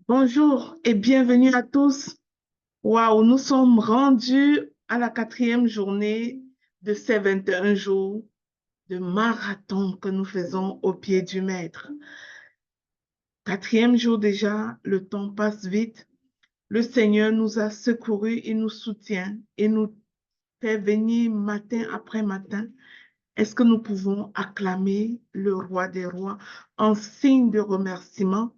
Bonjour et bienvenue à tous. Waouh, nous sommes rendus à la quatrième journée de ces 21 jours de marathon que nous faisons au pied du Maître. Quatrième jour déjà, le temps passe vite. Le Seigneur nous a secourus, il nous soutient et nous fait venir matin après matin. Est-ce que nous pouvons acclamer le roi des rois en signe de remerciement?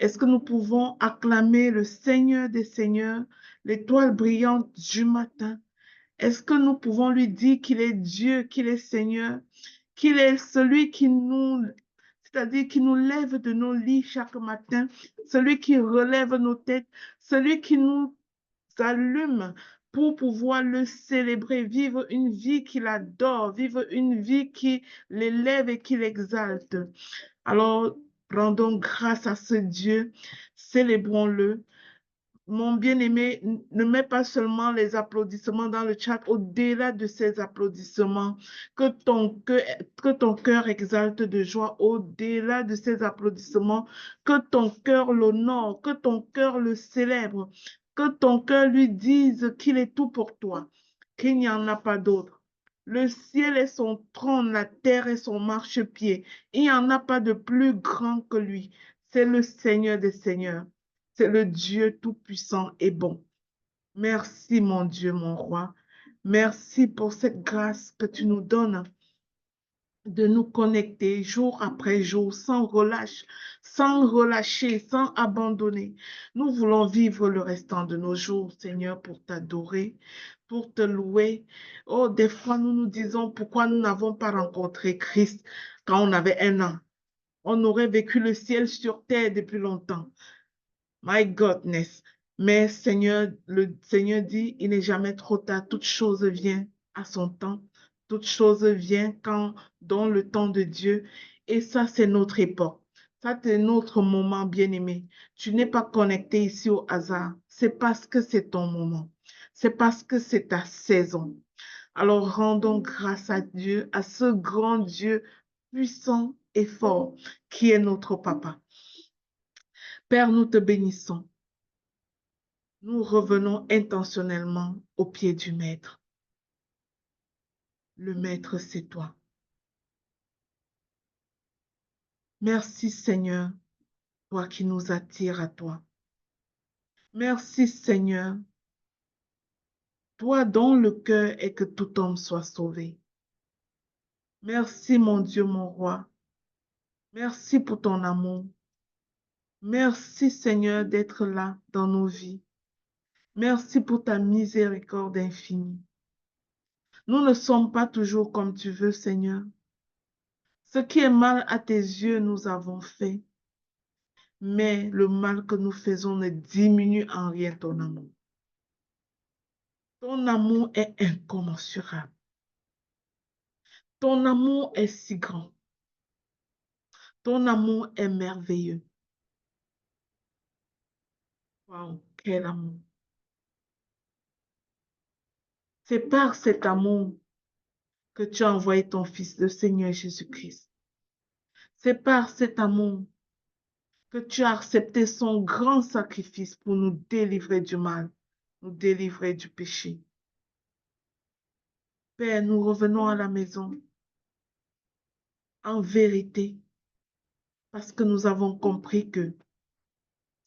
Est-ce que nous pouvons acclamer le Seigneur des Seigneurs, l'étoile brillante du matin? Est-ce que nous pouvons lui dire qu'il est Dieu, qu'il est Seigneur, qu'il est celui qui nous, c'est-à-dire qui nous lève de nos lits chaque matin, celui qui relève nos têtes, celui qui nous allume pour pouvoir le célébrer, vivre une vie qu'il adore, vivre une vie qui l'élève et qui l'exalte. Alors, rendons grâce à ce Dieu, célébrons-le. Mon bien-aimé, ne mets pas seulement les applaudissements dans le chat, au-delà de ces applaudissements, que ton cœur exalte de joie, au-delà de ces applaudissements, que ton cœur l'honore, que ton cœur le célèbre, que ton cœur lui dise qu'il est tout pour toi, qu'il n'y en a pas d'autre. Le ciel est son trône, la terre est son marchepied. Il n'y en a pas de plus grand que lui. C'est le Seigneur des Seigneurs. C'est le Dieu tout-puissant et bon. Merci, mon Dieu, mon roi. Merci pour cette grâce que tu nous donnes de nous connecter jour après jour, sans relâche, sans relâcher, sans abandonner. Nous voulons vivre le restant de nos jours, Seigneur, pour t'adorer, pour te louer. Oh, des fois, nous nous disons pourquoi nous n'avons pas rencontré Christ quand on avait 1 an. On aurait vécu le ciel sur terre depuis longtemps. My goodness. Mais Seigneur, le Seigneur dit, il n'est jamais trop tard. Toute chose vient à son temps. Toute chose vient quand, dans le temps de Dieu. Et ça, c'est notre époque. Ça, c'est notre moment bien-aimé. Tu n'es pas connecté ici au hasard. C'est parce que c'est ton moment. C'est parce que c'est ta saison. Alors, rendons grâce à Dieu, à ce grand Dieu puissant et fort qui est notre Papa. Père, nous te bénissons. Nous revenons intentionnellement au pied du Maître. Le Maître, c'est toi. Merci Seigneur, toi qui nous attires à toi. Merci Seigneur, toi dont le cœur est que tout homme soit sauvé. Merci mon Dieu, mon roi. Merci pour ton amour. Merci Seigneur d'être là dans nos vies. Merci pour ta miséricorde infinie. Nous ne sommes pas toujours comme tu veux, Seigneur. Ce qui est mal à tes yeux, nous avons fait. Mais le mal que nous faisons ne diminue en rien ton amour. Ton amour est incommensurable. Ton amour est si grand. Ton amour est merveilleux. Waouh, quel amour. C'est par cet amour que tu as envoyé ton Fils, le Seigneur Jésus-Christ. C'est par cet amour que tu as accepté son grand sacrifice pour nous délivrer du mal, nous délivrer du péché. Père, nous revenons à la maison en vérité parce que nous avons compris que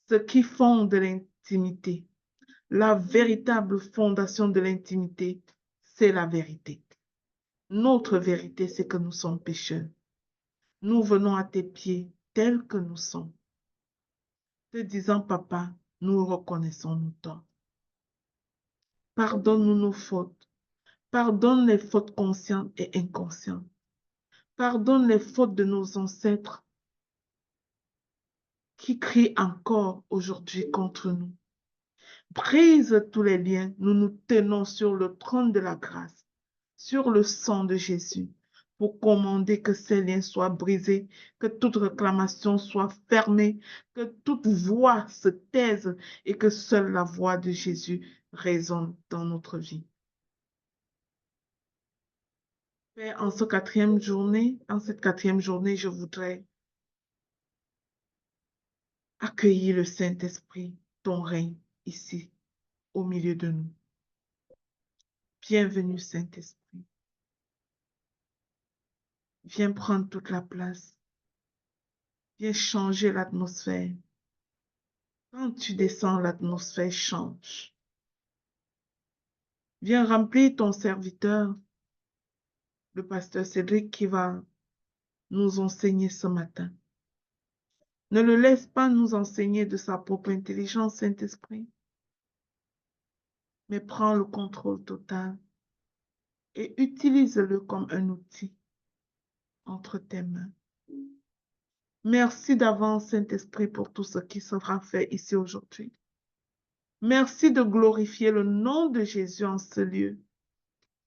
ce qui fonde l'intimité, la véritable fondation de l'intimité, c'est la vérité. Notre vérité, c'est que nous sommes pécheurs. Nous venons à tes pieds tels que nous sommes, te disant, Papa, nous reconnaissons nos torts. Pardonne-nous nos fautes. Pardonne les fautes conscientes et inconscientes. Pardonne les fautes de nos ancêtres qui crient encore aujourd'hui contre nous. Brise tous les liens, nous nous tenons sur le trône de la grâce, sur le sang de Jésus, pour commander que ces liens soient brisés, que toute réclamation soit fermée, que toute voix se taise et que seule la voix de Jésus résonne dans notre vie. Père, en cette quatrième journée, je voudrais accueillir le Saint-Esprit, ton règne ici, au milieu de nous. Bienvenue, Saint-Esprit. Viens prendre toute la place. Viens changer l'atmosphère. Quand tu descends, l'atmosphère change. Viens remplir ton serviteur, le pasteur Cédric, qui va nous enseigner ce matin. Ne le laisse pas nous enseigner de sa propre intelligence, Saint-Esprit, mais prends le contrôle total et utilise-le comme un outil entre tes mains. Merci d'avance, Saint-Esprit, pour tout ce qui sera fait ici aujourd'hui. Merci de glorifier le nom de Jésus en ce lieu,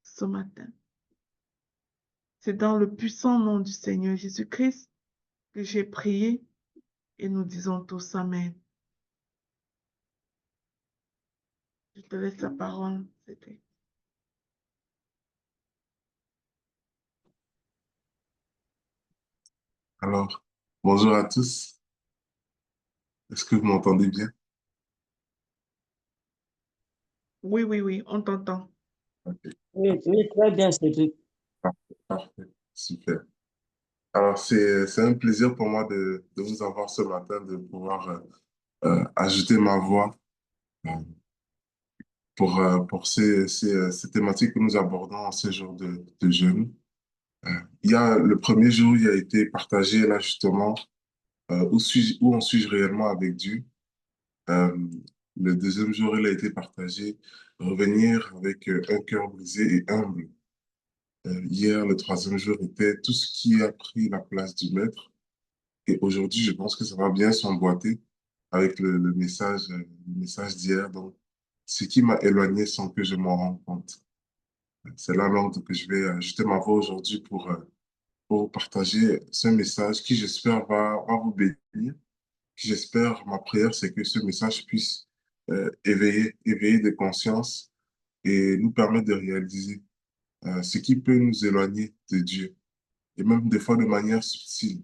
ce matin. C'est dans le puissant nom du Seigneur Jésus-Christ que j'ai prié et nous disons tous Amen. Je te laisse la parole. Alors, bonjour à tous. Est-ce que vous m'entendez bien? Oui, on t'entend. Ok, Oui, oui, très bien, Cédric. parfait, super. Alors, c'est un plaisir pour moi de vous avoir ce matin, de pouvoir ajouter ma voix euh, pour ces thématiques que nous abordons en ces jours de jeûne. Il y a le premier jour, il a été partagé là justement, où en suis-je réellement avec Dieu? Euh, le deuxième jour, il a été partagé, revenir avec un cœur brisé et humble. Hier, le troisième jour était tout ce qui a pris la place du maître. Et aujourd'hui, je pense que ça va bien s'emboîter avec le message d'hier. Donc, ce qui m'a éloigné sans que je m'en rende compte. C'est là donc que je vais ajouter ma voix aujourd'hui pour partager ce message qui, j'espère, va vous bénir. Qui, j'espère, ma prière, c'est que ce message puisse éveiller des consciences et nous permettre de réaliser ce qui peut nous éloigner de Dieu, et même des fois de manière subtile.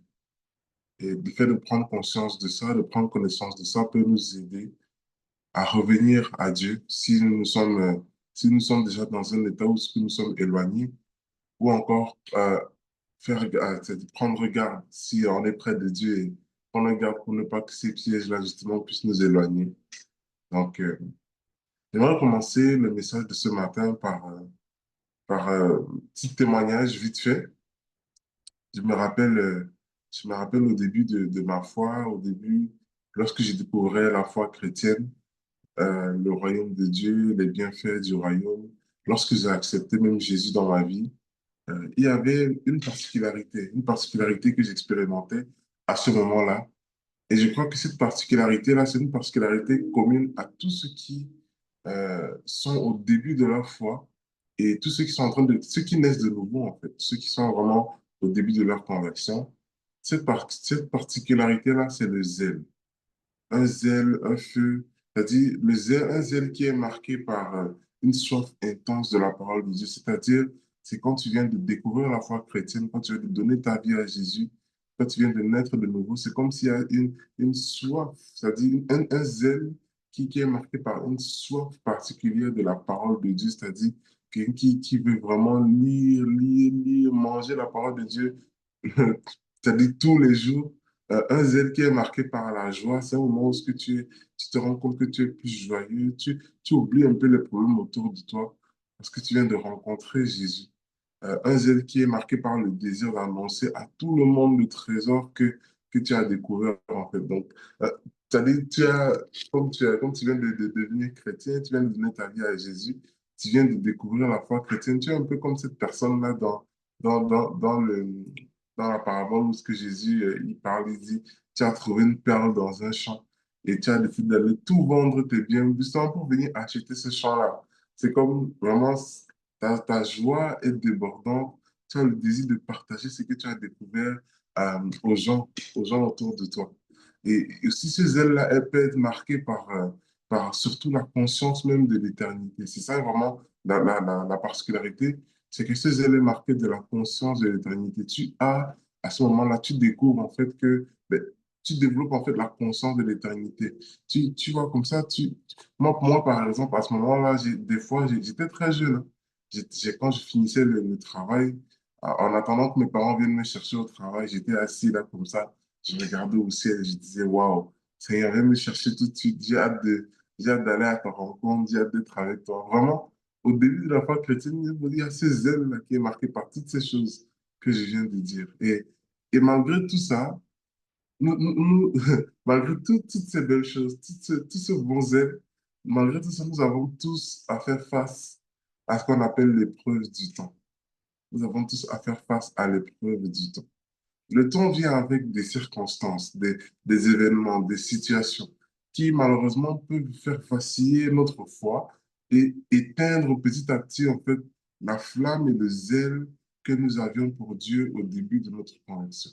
Et le fait de prendre conscience de ça, de prendre connaissance de ça, peut nous aider à revenir à Dieu si nous sommes déjà dans un état où nous sommes éloignés, ou encore c'est de prendre garde si on est près de Dieu et prendre garde pour ne pas que ces pièges-là, justement, puissent nous éloigner. Donc, j'aimerais commencer le message de ce matin par un petit témoignage vite fait. Je me rappelle, euh, je me rappelle au début de ma foi, au début, lorsque j'ai découvert la foi chrétienne, le royaume de Dieu, les bienfaits du royaume, lorsque j'ai accepté même Jésus dans ma vie, il y avait une particularité que j'expérimentais à ce moment-là. Et je crois que cette particularité-là, c'est une particularité commune à tous ceux qui sont au début de leur foi et tous ceux qui sont ceux qui naissent de nouveau, en fait, ceux qui sont vraiment au début de leur conversion. Cette particularité-là, c'est le zèle. Un zèle, un feu, c'est-à-dire un zèle qui est marqué par une soif intense de la parole de Dieu, c'est-à-dire c'est quand tu viens de découvrir la foi chrétienne, quand tu viens de donner ta vie à Jésus, quand tu viens de naître de nouveau, c'est comme s'il y a une soif, c'est-à-dire un zèle qui est marqué par une soif particulière de la parole de Dieu, c'est-à-dire quelqu'un qui veut vraiment lire, manger la parole de Dieu, c'est-à-dire tous les jours. Un zèle qui est marqué par la joie, c'est un moment où tu te rends compte que tu es plus joyeux, tu oublies un peu les problèmes autour de toi parce que tu viens de rencontrer Jésus. Un zèle qui est marqué par le désir d'annoncer à tout le monde le trésor que tu as découvert en fait. Donc, c'est-à-dire, comme tu viens de devenir chrétien, tu viens de donner ta vie à Jésus, tu viens de découvrir la foi chrétienne, tu es un peu comme cette personne-là dans, dans, dans le, dans la parabole où ce que Jésus il parle, il dit, tu as trouvé une perle dans un champ et tu as décidé d'aller tout vendre tes biens justement pour venir acheter ce champ-là. C'est comme vraiment ta joie est débordante, tu as le désir de partager ce que tu as découvert aux gens autour de toi. Et aussi, ces ailes-là, elles peuvent être marquées par surtout la conscience même de l'éternité. C'est ça vraiment la particularité, c'est que ces ailes sont marquées de la conscience de l'éternité. À ce moment-là, tu découvres en fait que ben, tu développes en fait la conscience de l'éternité. Tu vois, comme ça, moi, par exemple, à ce moment-là, des fois, j'étais très jeune, hein. Quand je finissais le travail, en attendant que mes parents viennent me chercher au travail, j'étais assis là comme ça, je regardais au ciel, je disais, waouh, Seigneur, viens me chercher tout de suite, j'ai hâte d'aller à ta rencontre, j'ai hâte d'être avec toi. Vraiment, au début de la foi chrétienne, il y a ce zèle-là qui est marqué par toutes ces choses que je viens de dire. Et malgré tout ça, malgré toutes ces belles choses, tout ce bon zèle, malgré tout ça, nous avons tous à faire face à ce qu'on appelle l'épreuve du temps. Nous avons tous à faire face à l'épreuve du temps. Le temps vient avec des circonstances, des événements, des situations qui malheureusement peuvent faire vaciller notre foi et éteindre petit à petit en fait la flamme et le zèle que nous avions pour Dieu au début de notre conversion.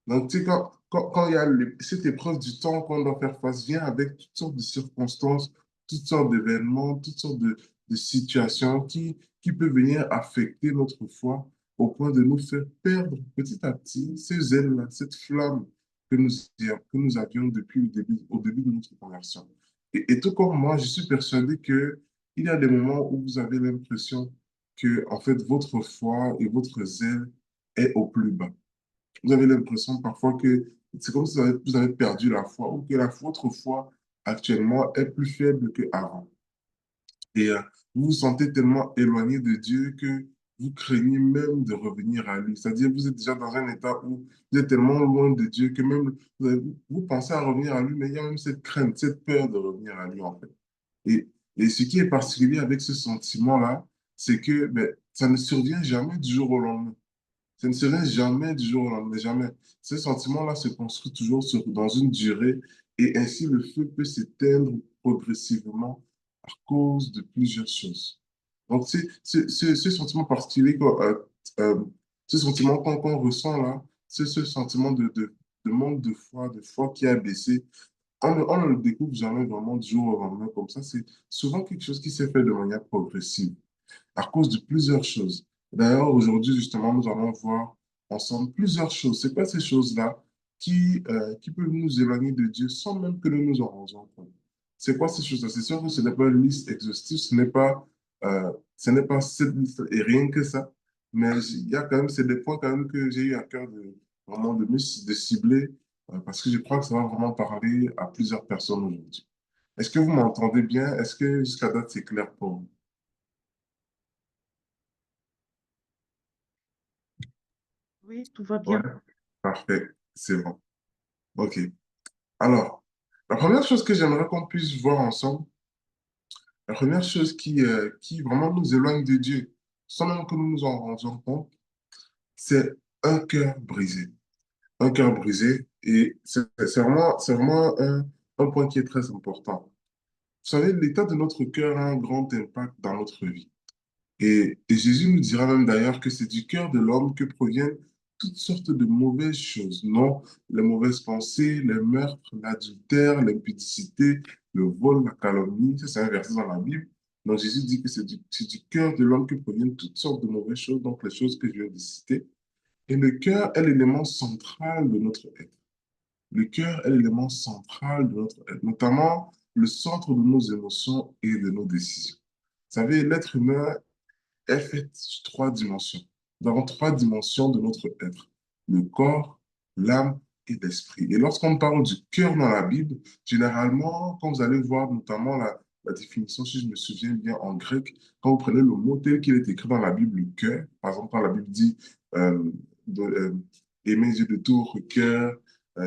Donc, tu sais, quand il y a cette épreuve du temps qu'on doit faire face, vient avec toutes sortes de circonstances, toutes sortes d'événements, toutes sortes de situations qui peuvent venir affecter notre foi au point de nous faire perdre petit à petit ces ailes-là, cette flamme que nous avions depuis au début de notre conversion. Et tout comme moi, je suis persuadé qu'il y a des moments où vous avez l'impression que, en fait, votre foi et votre zèle est au plus bas. Vous avez l'impression parfois que c'est comme si vous avez perdu la foi ou que votre foi actuellement est plus faible qu'avant. Et vous vous sentez tellement éloigné de Dieu que vous craignez même de revenir à lui. C'est-à-dire vous êtes déjà dans un état où vous êtes tellement loin de Dieu que même vous pensez à revenir à lui, mais il y a même cette crainte, cette peur de revenir à lui en fait. Et, et ce qui est particulier avec ce sentiment-là, c'est que ben, ça ne survient jamais du jour au lendemain. Ça ne serait jamais du jour au lendemain, jamais. Ce sentiment-là se construit toujours dans une durée et ainsi le feu peut s'éteindre progressivement à cause de plusieurs choses. Donc, ce sentiment particulier, euh, ce sentiment qu'on ressent là, c'est ce sentiment de manque de foi qui a baissé. On ne le découvre jamais vraiment du jour au lendemain comme ça. C'est souvent quelque chose qui s'est fait de manière progressive à cause de plusieurs choses. D'ailleurs, aujourd'hui, justement, nous allons voir ensemble plusieurs choses. C'est pas ces choses-là qui peuvent nous éloigner de Dieu sans même que nous nous en rendions compte. C'est quoi ces choses-là? C'est sûr que ce n'est pas une liste exhaustive, ce n'est pas cette liste et rien que ça, mais il y a quand même, c'est des points quand même que j'ai eu à cœur de vraiment de cibler parce que je crois que ça va vraiment parler à plusieurs personnes aujourd'hui. Est-ce que vous m'entendez bien? Est-ce que jusqu'à date, c'est clair pour vous? Oui, tout va Ouais, bien. parfait, c'est bon. OK. Alors, la première chose que j'aimerais qu'on puisse voir ensemble, la première chose qui vraiment nous éloigne de Dieu, sans même que nous nous en rendions compte, c'est un cœur brisé. Un cœur brisé, et c'est vraiment un point qui est très important. Vous savez, l'état de notre cœur a un grand impact dans notre vie. Et Jésus nous dira même d'ailleurs que c'est du cœur de l'homme que proviennent toutes sortes de mauvaises choses, non? Les mauvaises pensées, les meurtres, l'adultère, l'impudicité, le vol, la calomnie. Ça, c'est un verset dans la Bible. Donc Jésus dit que c'est du cœur de l'homme que proviennent toutes sortes de mauvaises choses, donc les choses que je viens de citer. Et le cœur est l'élément central de notre être. Le cœur est l'élément central de notre être, notamment le centre de nos émotions et de nos décisions. Vous savez, l'être humain est faite sur trois dimensions. Nous avons trois dimensions de notre être, le corps, l'âme et l'esprit. Et lorsqu'on parle du cœur dans la Bible, généralement, quand vous allez voir notamment la définition, si je me souviens bien en grec, quand vous prenez le mot tel qu'il est écrit dans la Bible, le cœur, par exemple, quand la Bible dit euh, de, euh, aimer Dieu de tout votre cœur,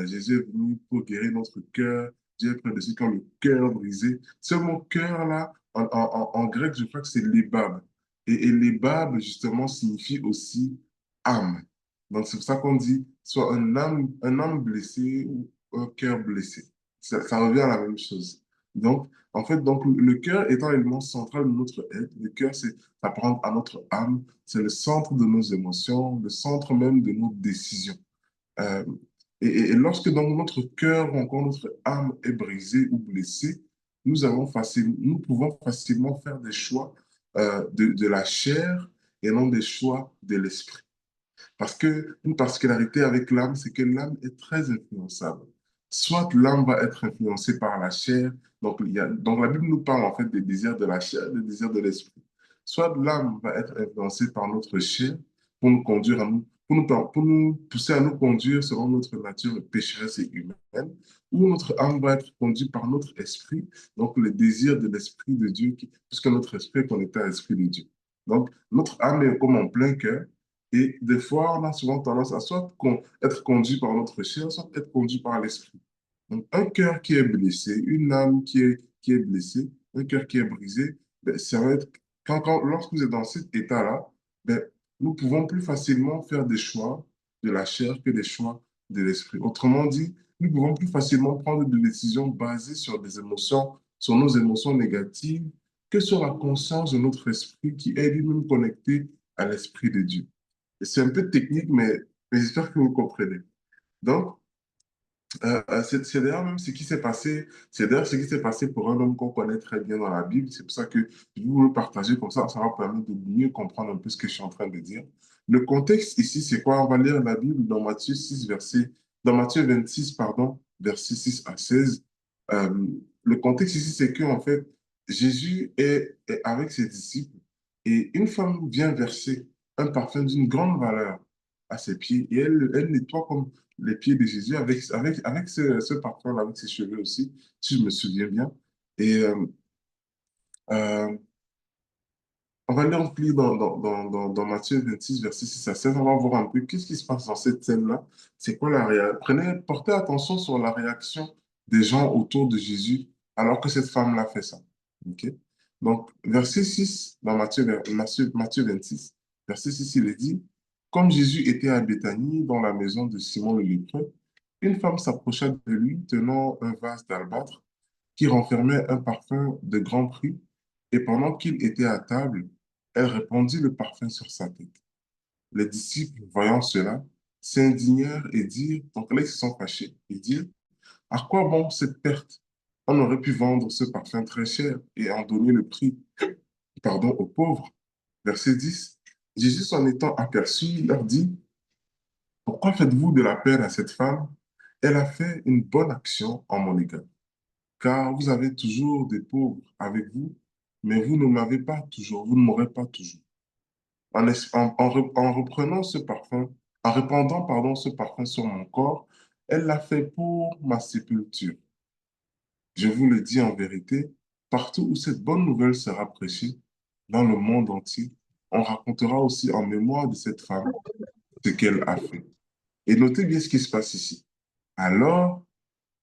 Jésus est venu pour guérir notre cœur, Dieu est près de ceux qui ont le cœur brisé. Ce mot cœur-là, en grec, je crois que c'est l'ébab. Et les babes, justement, signifie aussi âme. Donc, c'est pour ça qu'on dit soit un âme blessée ou un cœur blessé. Ça revient à la même chose. Donc, en fait, donc, le cœur étant l'élément central de notre être, le cœur, c'est s'apparente à notre âme, c'est le centre de nos émotions, le centre même de nos décisions. Euh, et lorsque donc notre cœur ou encore notre âme est brisée ou blessée, nous pouvons facilement faire des choix de la chair et non des choix de l'esprit. Parce que une particularité avec l'âme, c'est que l'âme est très influençable. Soit l'âme va être influencée par la chair, donc la Bible nous parle en fait des désirs de la chair, des désirs de l'esprit. Soit l'âme va être influencée par notre chair pour nous conduire à nous, pour nous pousser à nous conduire selon notre nature pécheresse et humaine, ou notre âme va être conduite par notre esprit, donc le désir de l'esprit de Dieu, puisque notre esprit est connecté à l'esprit de Dieu. Donc notre âme est comme en plein cœur. Et des fois, on a souvent tendance à soit être conduit par notre chair, soit être conduit par l'esprit. Donc, un cœur qui est blessé, une âme qui est blessée, un cœur qui est brisé, ben, ça va être, lorsque vous êtes dans cet état-là, ben, nous pouvons plus facilement faire des choix de la chair que des choix de l'esprit. Autrement dit, nous pouvons plus facilement prendre des décisions basées sur des émotions, sur nos émotions négatives, que sur la conscience de notre esprit qui est lui-même connecté à l'esprit de Dieu. C'est un peu technique, mais j'espère que vous comprenez. Donc, c'est d'ailleurs même ce qui s'est passé, c'est d'ailleurs ce qui s'est passé pour un homme qu'on connaît très bien dans la Bible. C'est pour ça que je vais vous le partager comme ça va permettre de mieux comprendre un peu ce que je suis en train de dire. Le contexte ici, c'est quoi? On va lire la Bible dans Matthieu 26, pardon, versets 6 à 16. Euh, le contexte ici, c'est que en fait, Jésus est avec ses disciples et une femme vient verser un parfum d'une grande valeur à ses pieds et elle nettoie comme les pieds de Jésus avec ce parfum-là, avec ses cheveux aussi, si je me souviens bien. Et euh, on va lire dans Matthieu 26, verset 6 à 16. On va voir un peu qu'est-ce qui se passe dans cette scène-là. C'est quoi la réaction? Portez attention sur la réaction des gens autour de Jésus alors que cette femme-là fait ça. OK? Donc, verset 6 dans Matthieu 26, verset 6, il est dit, comme Jésus était à Béthanie, dans la maison de Simon le lépreux, une femme s'approcha de lui tenant un vase d'albâtre qui renfermait un parfum de grand prix, et pendant qu'il était à table, elle répandit le parfum sur sa tête. Les disciples, voyant cela, s'indignèrent et dirent, donc là ils se sont fâchés, et dirent, à quoi bon cette perte? On aurait pu vendre ce parfum très cher et en donner le prix, pardon, aux pauvres. Verset 10. Jésus s'en étant aperçu, leur dit, pourquoi faites-vous de la peine à cette femme? Elle a fait une bonne action en mon égard. Car vous avez toujours des pauvres avec vous, mais vous ne m'avez pas toujours, vous ne m'aurez pas toujours. En reprenant ce parfum, en répandant, pardon, ce parfum sur mon corps, elle l'a fait pour ma sépulture. Je vous le dis en vérité, partout où cette bonne nouvelle sera prêchée, dans le monde entier, on racontera aussi en mémoire de cette femme ce qu'elle a fait. Et notez bien ce qui se passe ici. Alors,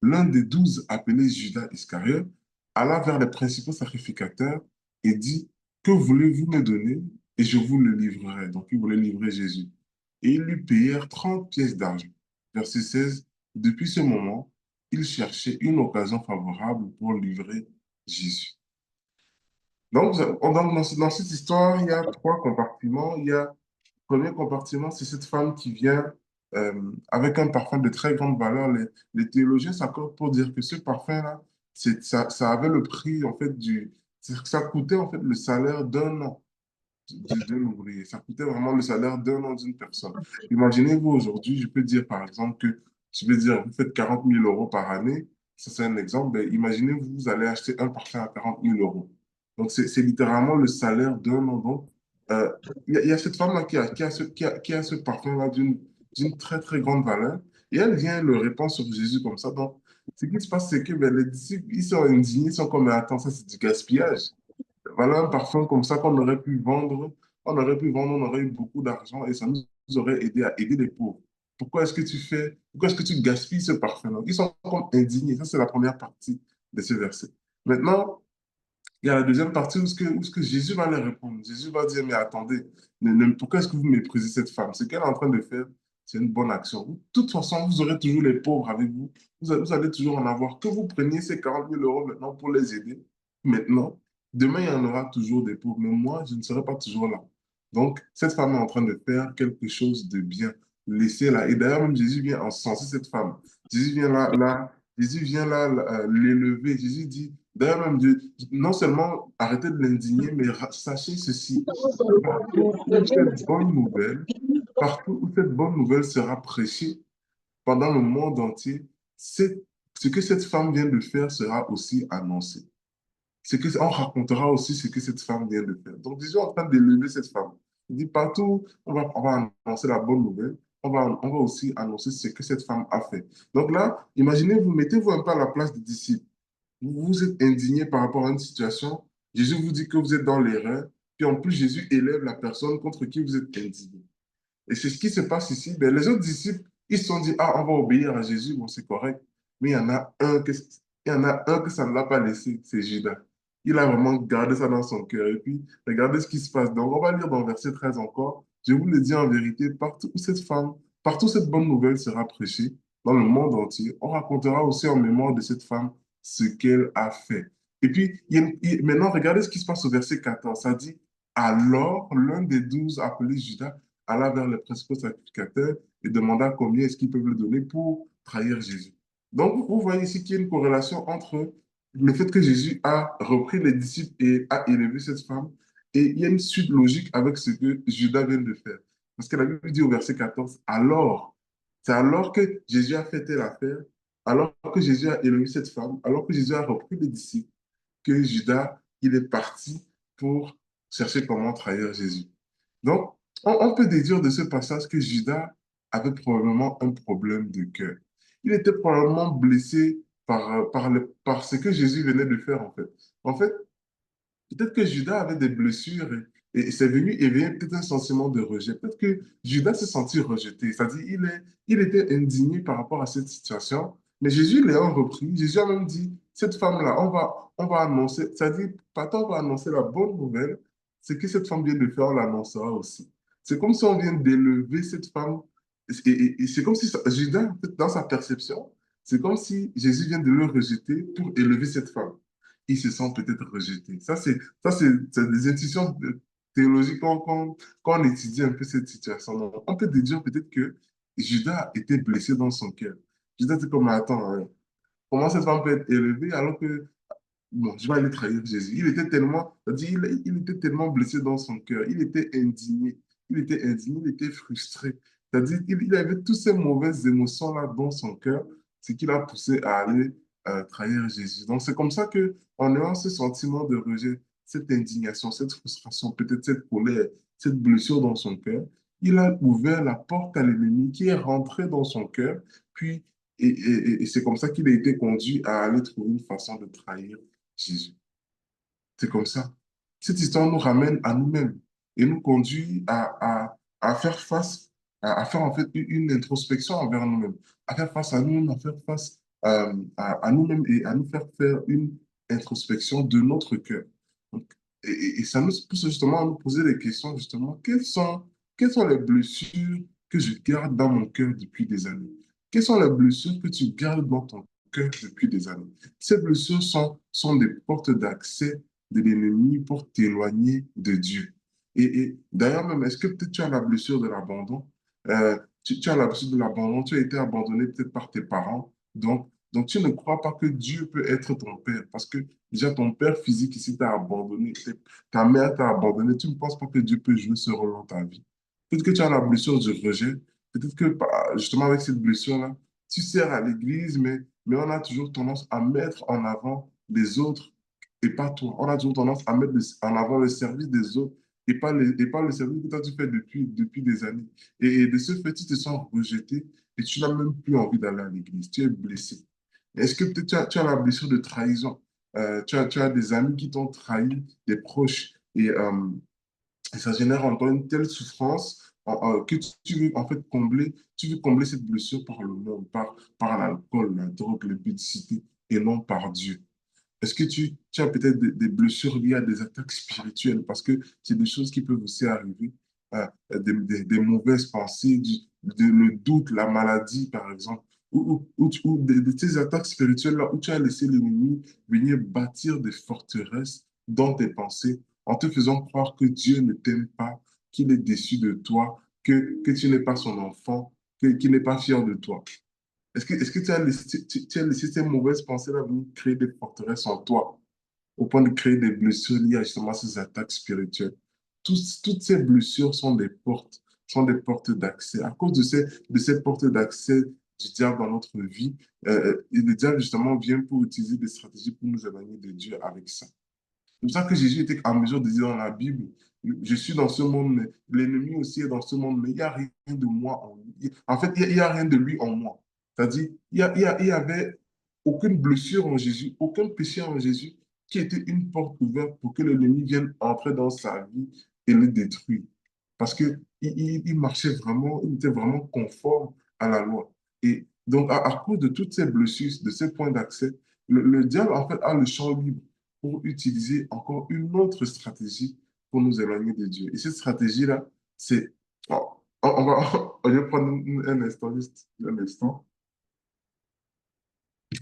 l'un des 12, appelé Judas Iscariote, alla vers les principaux sacrificateurs et dit, que voulez-vous me donner et je vous le livrerai. Donc, il voulait livrer Jésus. Et ils lui payèrent 30 pièces d'argent. Verset 16, depuis ce moment, il cherchait une occasion favorable pour livrer Jésus. Donc, dans cette histoire, il y a trois compartiments. Il y a le premier compartiment, c'est cette femme qui vient avec un parfum de très grande valeur. Les théologiens s'accordent pour dire que ce parfum-là, ça avait le prix, en fait, ça coûtait, en fait, le salaire d'un an d'un ouvrier. Ça coûtait vraiment le salaire d'un an d'une personne. Imaginez-vous aujourd'hui, je peux dire, par exemple, je peux dire, vous faites 40 000 € par année. Ça, c'est un exemple. Ben, imaginez-vous, vous allez acheter un parfum à 40 000 €. Donc, c'est littéralement le salaire d'un an. Donc, euh, il y a cette femme-là qui a ce parfum-là d'une très, très grande valeur. Et elle vient le répand sur Jésus comme ça. Donc, ce qui se passe, c'est que ben, les disciples, ils sont indignés, ils sont comme, mais attends, ça, c'est du gaspillage. Voilà un parfum comme ça qu'on aurait pu vendre. On aurait eu beaucoup d'argent et ça nous aurait aidé à aider les pauvres. Pourquoi est-ce que tu gaspilles ce parfum-là? Ils sont comme indignés. Ça, c'est la première partie de ce verset. Maintenant, il y a la deuxième partie où ce que Jésus va leur répondre. Jésus va dire, mais attendez, pourquoi est-ce que vous méprisez cette femme? Ce qu'elle est en train de faire, c'est une bonne action. De toute façon, vous aurez toujours les pauvres avec vous. Vous allez toujours en avoir. Que vous preniez ces 40 000 € maintenant pour les aider, maintenant, demain, il y en aura toujours des pauvres. Mais moi, je ne serai pas toujours là. Donc, cette femme est en train de faire quelque chose de bien. Laissez-la. Et d'ailleurs, même Jésus vient encenser cette femme. Jésus vient là l'élever. Jésus dit, d'ailleurs, même Dieu, non seulement arrêtez de l'indigner, mais sachez ceci, partout où cette bonne nouvelle partout où cette bonne nouvelle sera prêchée, pendant le monde entier, ce que cette femme vient de faire sera aussi annoncé. On racontera aussi ce que cette femme vient de faire. Donc, Jésus est en train d'élever cette femme. Il dit partout, on va annoncer la bonne nouvelle, on va aussi annoncer ce que cette femme a fait. Donc là, imaginez-vous, mettez-vous un peu à la place des disciples. Vous êtes indigné par rapport à une situation. Jésus vous dit que vous êtes dans l'erreur. Puis en plus, Jésus élève la personne contre qui vous êtes indigné. Et c'est ce qui se passe ici. Ben, les autres disciples, ils se sont dit, ah, on va obéir à Jésus, bon, c'est correct. Mais il y en a un que ça ne l'a pas laissé, c'est Judas. Il a vraiment gardé ça dans son cœur. Et puis, regardez ce qui se passe. Donc, on va lire dans verset 13 encore. Je vous le dis en vérité, partout où cette femme, partout où cette bonne nouvelle sera prêchée, dans le monde entier, on racontera aussi en mémoire de cette femme ce qu'elle a fait. Et puis, maintenant, regardez ce qui se passe au verset 14. Ça dit, alors l'un des 12 appelé Judas alla vers les principaux sacrificateurs et demanda combien est-ce qu'ils peuvent le donner pour trahir Jésus. Donc, vous voyez ici qu'il y a une corrélation entre le fait que Jésus a repris les disciples et a élevé cette femme, et il y a une suite logique avec ce que Judas vient de faire. Parce que la Bible dit au verset 14, alors, c'est alors que Jésus a fait telle affaire, alors que Jésus a élevé cette femme, alors que Jésus a repris les disciples, que Judas, il est parti pour chercher comment trahir Jésus. Donc, on peut déduire de ce passage que Judas avait probablement un problème de cœur. Il était probablement blessé par ce que Jésus venait de faire, en fait. En fait, peut-être que Judas avait des blessures et c'est venu éveiller peut-être un sentiment de rejet. Peut-être que Judas se sentit rejeté. C'est-à-dire, il était indigné par rapport à cette situation. Mais Jésus l'a repris. Jésus a même dit, cette femme-là, on va annoncer, c'est-à-dire, pas tant on va annoncer la bonne nouvelle, ce que cette femme vient de faire, on l'annoncera aussi. C'est comme si on vient d'élever cette femme. Et c'est comme si Judas, en fait, dans sa perception, c'est comme si Jésus vient de le rejeter pour élever cette femme. Ils se sentent peut-être rejetés. C'est des intuitions théologiques quand on étudie un peu cette situation. Donc, on peut déduire peut-être que Judas était blessé dans son cœur. Judas était comme, attends, hein, comment cette femme peut être élevée alors que, bon, je vais aller trahir Jésus. Il était tellement, c'est-à-dire, il était tellement blessé dans son cœur. Il était indigné. Il était indigné, il était frustré. C'est-à-dire, il avait toutes ces mauvaises émotions-là dans son cœur, ce qui l'a poussé à aller trahir Jésus. Donc, c'est comme ça que, en ayant ce sentiment de rejet, cette indignation, cette frustration, peut-être cette colère, cette blessure dans son cœur, il a ouvert la porte à l'ennemi qui est rentré dans son cœur, puis, et c'est comme ça qu'il a été conduit à aller trouver une façon de trahir Jésus. C'est comme ça. Cette histoire nous ramène à nous-mêmes et nous conduit à faire face, à faire en fait une introspection envers nous-mêmes, à faire face à nous-mêmes, à faire face à nous-mêmes et à nous faire faire une introspection de notre cœur. Donc, et ça nous pousse justement à nous poser des questions, justement, quelles sont les blessures que je garde dans mon cœur depuis des années? Quelles sont les blessures que tu gardes dans ton cœur depuis des années? Ces blessures sont des portes d'accès de l'ennemi pour t'éloigner de Dieu. Et d'ailleurs même, est-ce que peut-être tu as la blessure de l'abandon? Tu as la blessure de l'abandon, tu as été abandonné peut-être par tes parents. Donc tu ne crois pas que Dieu peut être ton père parce que déjà ton père physique ici t'a abandonné, ta mère t'a abandonné. Tu ne penses pas que Dieu peut jouer ce rôle dans ta vie. Peut-être que tu as la blessure du rejet. Peut-être que justement avec cette blessure-là, tu sers à l'église, mais on a toujours tendance à mettre en avant les autres et pas toi. On a toujours tendance à mettre en avant le service des autres et pas le service que toi tu fais depuis des années. Et de ce fait, tu te sens rejeté et tu n'as même plus envie d'aller à l'église. Tu es blessé. Est-ce que peut-être tu as la blessure de trahison? Tu as des amis qui t'ont trahi, des proches, et ça génère en toi une telle souffrance que tu veux en fait combler, tu veux combler cette blessure par le monde, par l'alcool, la drogue, l'obésité et non par Dieu. Est-ce que tu as peut-être des blessures liées à des attaques spirituelles? Parce que c'est des choses qui peuvent aussi arriver, des mauvaises pensées, le doute, la maladie, par exemple, ou de ces attaques spirituelles-là où tu as laissé l'ennemi venir bâtir des forteresses dans tes pensées en te faisant croire que Dieu ne t'aime pas, qu'il est déçu de toi, que tu n'es pas son enfant, qu'il n'est pas fier de toi. Est-ce que tu as laissé ces mauvaises pensées-là venir créer des forteresses en toi, au point de créer des blessures liées à justement ces attaques spirituelles? Toutes ces blessures sont des portes sont des portes d'accès. À cause de ces portes d'accès du diable dans notre vie, et le diable, justement, vient pour utiliser des stratégies pour nous éloigner de Dieu avec ça. C'est pour ça que Jésus était en mesure de dire dans la Bible, je suis dans ce monde, mais l'ennemi aussi est dans ce monde, mais il n'y a rien de moi en lui. En fait, il n'y a rien de lui en moi. C'est-à-dire, il y avait aucune blessure en Jésus, aucun péché en Jésus qui était une porte ouverte pour que l'ennemi vienne entrer dans sa vie et le détruire. Parce qu'il il marchait vraiment, il était vraiment conforme à la loi. Et donc, à cause de toutes ces blessures, de ces points d'accès, le diable, en fait, a le champ libre pour utiliser encore une autre stratégie pour nous éloigner de Dieu. Et cette stratégie-là, c'est... on va, on va prendre un instant, juste un instant.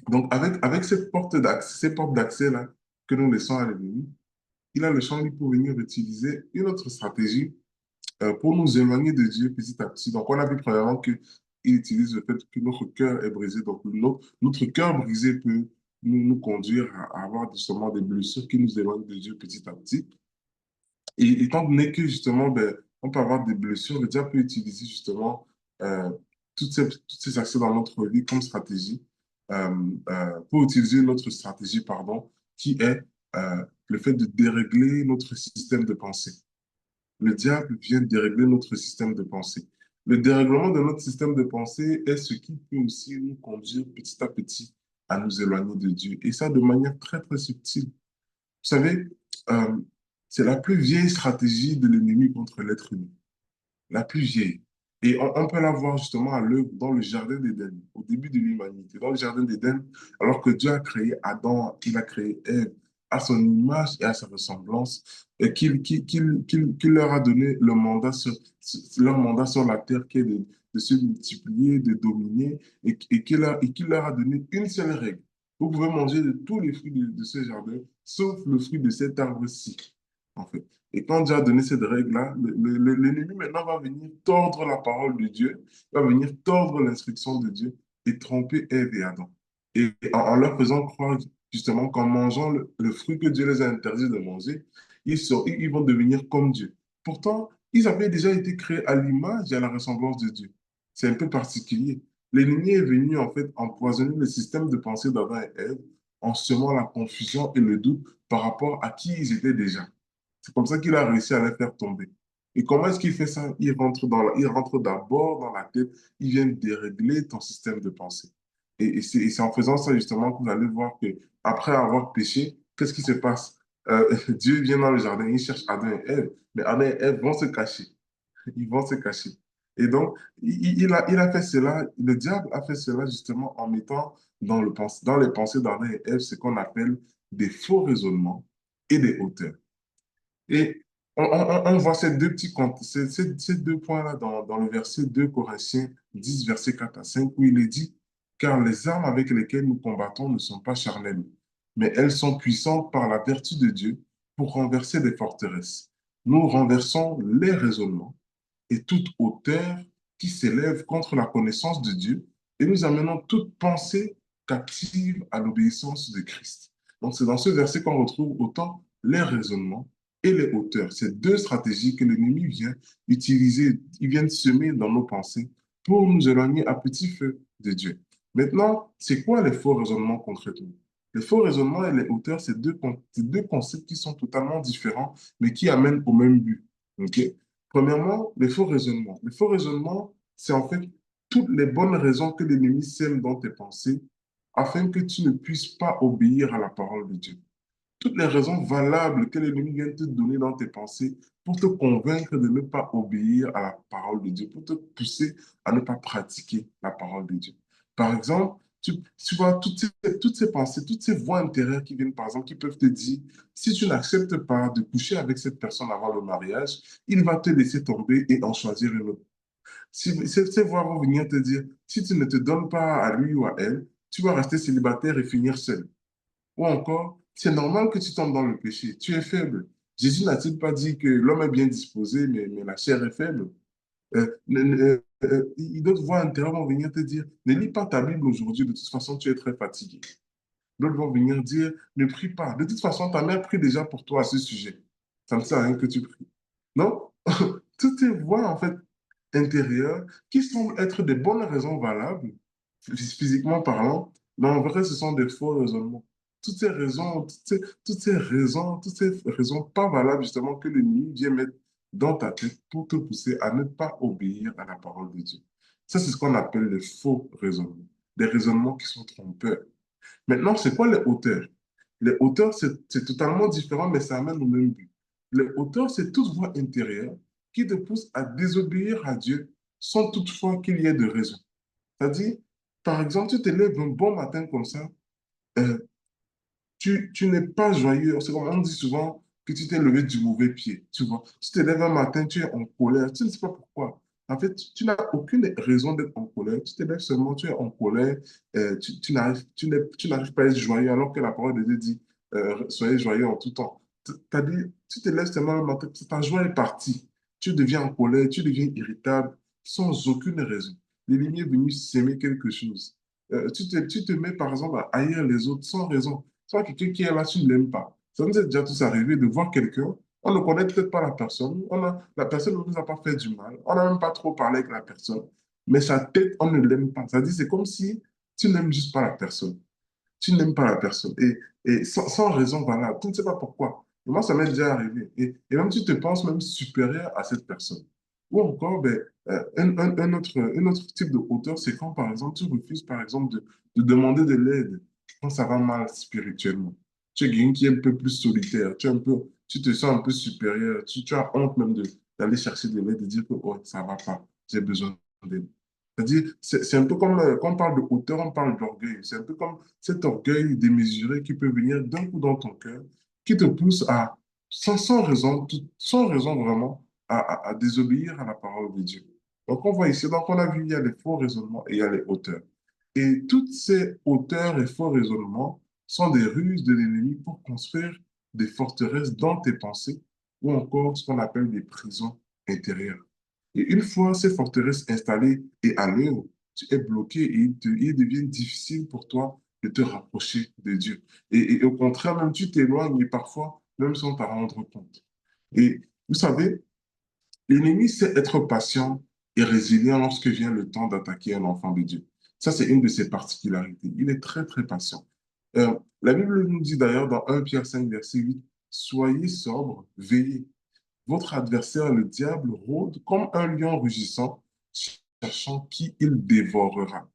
Donc, avec ces portes d'accès-là que nous laissons à l'ennemi, il a le champ libre pour venir utiliser une autre stratégie pour nous éloigner de Dieu petit à petit. Donc, on a vu premièrement qu'il utilise le fait que notre cœur est brisé. Donc, notre cœur brisé peut nous conduire à avoir justement des blessures qui nous éloignent de Dieu petit à petit. Et étant donné que justement, ben, on peut avoir des blessures, le diable peut utiliser justement euh, toutes ces actions dans notre vie comme stratégie, pour utiliser notre stratégie, pardon, qui est le fait de dérégler notre système de pensée. Le diable vient dérégler notre système de pensée. Le dérèglement de notre système de pensée est ce qui peut aussi nous conduire petit à petit à nous éloigner de Dieu. Et ça de manière très, très subtile. Vous savez, euh, c'est la plus vieille stratégie de l'ennemi contre l'être humain. La plus vieille. Et on peut la voir justement à l'œuvre dans le jardin d'Éden, au début de l'humanité. Dans le jardin d'Éden, alors que Dieu a créé Adam, il a créé Ève à son image et à sa ressemblance, et qu'il leur a donné leur mandat sur la terre qui est de se multiplier, de dominer, et qu'il leur a donné une seule règle. Vous pouvez manger de tous les fruits de ce jardin, sauf le fruit de cet arbre-ci, en fait. Et quand Dieu a donné cette règle-là, l'ennemi maintenant va venir tordre la parole de Dieu, va venir tordre l'instruction de Dieu et tromper Ève et Adam. Et en leur faisant croire justement qu'en mangeant le fruit que Dieu les a interdit de manger, ils vont devenir comme Dieu. Pourtant, ils avaient déjà été créés à l'image et à la ressemblance de Dieu. C'est un peu particulier. L'ennemi est venu en fait empoisonner le système de pensée d'Adam et Ève en semant la confusion et le doute par rapport à qui ils étaient déjà. C'est comme ça qu'il a réussi à les faire tomber. Et comment est-ce qu'il fait ça? Il rentre d'abord dans la tête, il vient dérégler ton système de pensée. Et c'est en faisant ça justement que vous allez voir que après avoir péché, qu'est-ce qui se passe? Dieu vient dans le jardin, il cherche Adam et Ève, mais Adam et Ève vont se cacher. Ils vont se cacher. Et donc, il a fait cela, le diable a fait cela justement en mettant dans les pensées d'Adam et Ève ce qu'on appelle des faux raisonnements et des hauteurs. Et on voit ces deux points-là dans le verset 2 Corinthiens 10, verset 4 à 5, où il est dit, car les armes avec lesquelles nous combattons ne sont pas charnelles, mais elles sont puissantes par la vertu de Dieu pour renverser des forteresses. Nous renversons les raisonnements et toute hauteur qui s'élève contre la connaissance de Dieu et nous amenons toute pensée captive à l'obéissance de Christ. Donc c'est dans ce verset qu'on retrouve autant les raisonnements et les hauteurs. C'est deux stratégies que l'ennemi vient utiliser, il vient semer dans nos pensées pour nous éloigner à petit feu de Dieu. Maintenant, c'est quoi les faux raisonnements concrètement? Les faux raisonnements et les hauteurs, c'est deux concepts qui sont totalement différents, mais qui amènent au même but. Okay? Premièrement, les faux raisonnements. Les faux raisonnements, c'est en fait toutes les bonnes raisons que l'ennemi sème dans tes pensées afin que tu ne puisses pas obéir à la parole de Dieu. Toutes les raisons valables que l'ennemi vient te donner dans tes pensées pour te convaincre de ne pas obéir à la parole de Dieu, pour te pousser à ne pas pratiquer la parole de Dieu. Par exemple, tu vois toutes ces pensées, toutes ces voix intérieures qui viennent, par exemple, qui peuvent te dire, si tu n'acceptes pas de coucher avec cette personne avant le mariage, il va te laisser tomber et en choisir une autre. Ces voix vont venir te dire, si tu ne te donnes pas à lui ou à elle, tu vas rester célibataire et finir seul. Ou encore, c'est normal que tu tombes dans le péché. Tu es faible. Jésus n'a-t-il pas dit que l'homme est bien disposé, mais la chair est faible? D'autres voix intérieures vont venir te dire, ne lis pas ta Bible aujourd'hui, de toute façon, tu es très fatigué. D'autres vont venir dire, ne prie pas. De toute façon, ta mère prie déjà pour toi à ce sujet. Ça ne sert à rien que tu pries. Non? Toutes ces voix, en fait, intérieures qui semblent être des bonnes raisons valables, physiquement parlant, mais en vrai, ce sont des faux raisonnements. Toutes ces raisons pas valables, justement, que l'ennemi vient mettre dans ta tête pour te pousser à ne pas obéir à la parole de Dieu. Ça, c'est ce qu'on appelle les faux raisonnements, des raisonnements qui sont trompeurs. Maintenant, c'est quoi les hauteurs? Les hauteurs, c'est totalement différent, mais ça amène au même but. Les hauteurs, c'est toute voie intérieure qui te pousse à désobéir à Dieu sans toutefois qu'il y ait de raison. C'est-à-dire, par exemple, tu te lèves un bon matin comme ça, euh, tu n'es pas joyeux. C'est comme on dit souvent que tu t'es levé du mauvais pied. Tu vois, tu te lèves un matin, tu es en colère. Tu ne sais pas pourquoi. En fait, tu n'as aucune raison d'être en colère. Tu te lèves seulement, tu es en colère. Tu n'arrives pas à être joyeux alors que la parole de Dieu dit soyez joyeux en tout temps. C'est-à-dire, tu te lèves seulement le matin, ta joie est partie. Tu deviens en colère, tu deviens irritable sans aucune raison. L'ennemi est venu s'aimer quelque chose. Tu te mets par exemple à haïr les autres sans raison. Soit quelqu'un qui est là, tu ne l'aimes pas. Ça nous est déjà tous arrivé de voir quelqu'un, on ne connaît peut-être pas la personne, la personne ne nous a pas fait du mal, on n'a même pas trop parlé avec la personne, mais sa tête, on ne l'aime pas. Ça dit, c'est comme si tu n'aimes juste pas la personne. Tu n'aimes pas la personne. Et sans raison valable, tu ne sais pas pourquoi. Et moi, ça m'est déjà arrivé. Et même tu te penses même supérieur à cette personne. Ou encore, ben, un autre type de hauteur, c'est quand, par exemple, tu refuses, par exemple, de demander de l'aide quand ça va mal spirituellement. Tu es quelqu'un qui est un peu plus solitaire, tu te sens un peu supérieur, tu as honte même d'aller chercher de l'aide, de dire que oh, ça va pas, j'ai besoin d'aide. C'est-à-dire, c'est un peu comme quand on parle de hauteur, on parle d'orgueil. C'est un peu comme cet orgueil démesuré qui peut venir d'un coup dans ton cœur, qui te pousse à, sans raison, sans raison vraiment, à désobéir à la parole de Dieu. Donc, on voit ici, donc on a vu, il y a les faux raisonnements et il y a les hauteurs. Et toutes ces hauteurs et faux raisonnements sont des ruses de l'ennemi pour construire des forteresses dans tes pensées ou encore ce qu'on appelle des prisons intérieures. Et une fois ces forteresses installées et à l'œuvre, tu es bloqué et il devient difficile pour toi de te rapprocher de Dieu. Et au contraire, même tu t'éloignes et parfois, même sans t'en rendre compte. Et vous savez, l'ennemi sait être patient et résilient lorsque vient le temps d'attaquer un enfant de Dieu. Ça, c'est une de ses particularités. Il est très, très patient. La Bible nous dit d'ailleurs dans 1 Pierre 5, verset 8, soyez sobre, veillez. Votre adversaire, le diable, rôde comme un lion rugissant, cherchant qui il dévorera.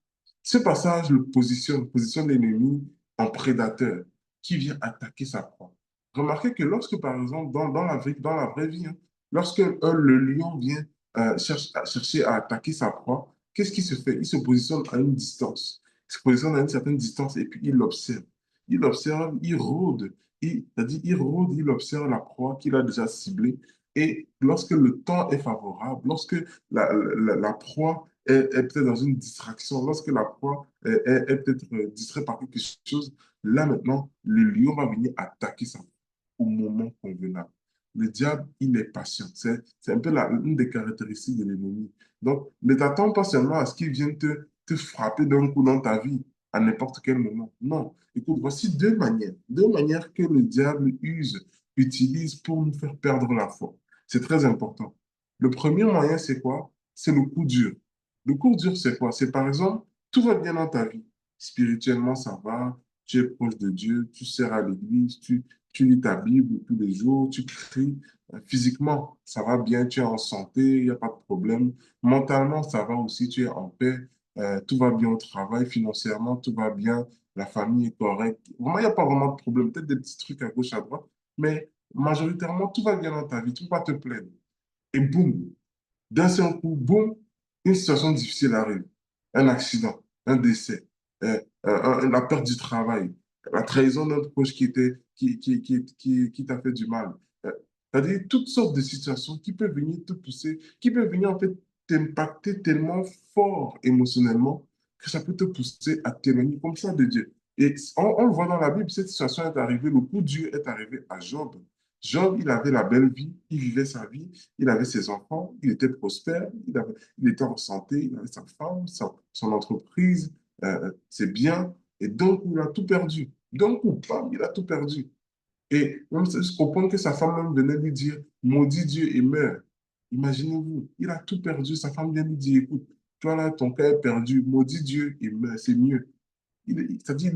Ce passage le positionne l'ennemi en prédateur qui vient attaquer sa proie. Remarquez que lorsque, par exemple, dans la vraie vie, hein, lorsque le lion vient chercher à attaquer sa proie, qu'est-ce qui se fait? Il se positionne à une distance. Il se positionne à une certaine distance et puis il l'observe. Il observe, il rôde. C'est-à-dire, il rôde, il observe la proie qu'il a déjà ciblée et lorsque le temps est favorable, lorsque la proie est peut-être dans une distraction, lorsque la proie est peut-être distraite par quelque chose, là maintenant, le lion va venir attaquer ça au moment convenable. Le diable, il est patient. C'est un peu une des caractéristiques de l'ennemi. Donc, ne t'attends pas seulement à ce qu'il vienne te frapper d'un coup dans ta vie à n'importe quel moment. Non. Écoute, voici deux manières que le diable utilise pour nous faire perdre la foi. C'est très important. Le premier moyen, c'est quoi? C'est le coup dur. Le coup dur, c'est quoi? C'est par exemple, tout va bien dans ta vie. Spirituellement, ça va. Tu es proche de Dieu, tu sers à l'église, tu lis ta Bible tous les jours, tu pries. Physiquement, ça va bien, tu es en santé, il n'y a pas de problème. Mentalement, ça va aussi, tu es en paix. Tout va bien au travail, financièrement, tout va bien, la famille est correcte. Vraiment, il n'y a pas vraiment de problème. Peut-être des petits trucs à gauche, à droite, mais majoritairement, tout va bien dans ta vie, tu ne peux pas te plaindre. Et boum, d'un seul coup, boum, une situation difficile arrive. Un accident, un décès, la perte du travail, la trahison d'un proche qui t'a fait du mal. Euh, C'est-à-dire toutes sortes de situations qui peuvent venir te pousser, qui peuvent venir en fait t'impacter tellement fort émotionnellement que ça peut te pousser à t'éloigner comme ça de Dieu. Et on le voit dans la Bible, cette situation est arrivée, le coup dur est arrivé à Job. Job, il avait la belle vie, il vivait sa vie, il avait ses enfants, il était prospère, il était en santé, il avait sa femme, son entreprise, ses biens, et donc il a tout perdu. D'un coup, bam, il a tout perdu. Et même jusqu'au point que sa femme même venait lui dire, maudit Dieu et meurt. Imaginez-vous, il a tout perdu. Sa femme vient lui dire, écoute, toi là, ton cœur est perdu, maudit Dieu, et meurt, c'est mieux. C'est-à-dire,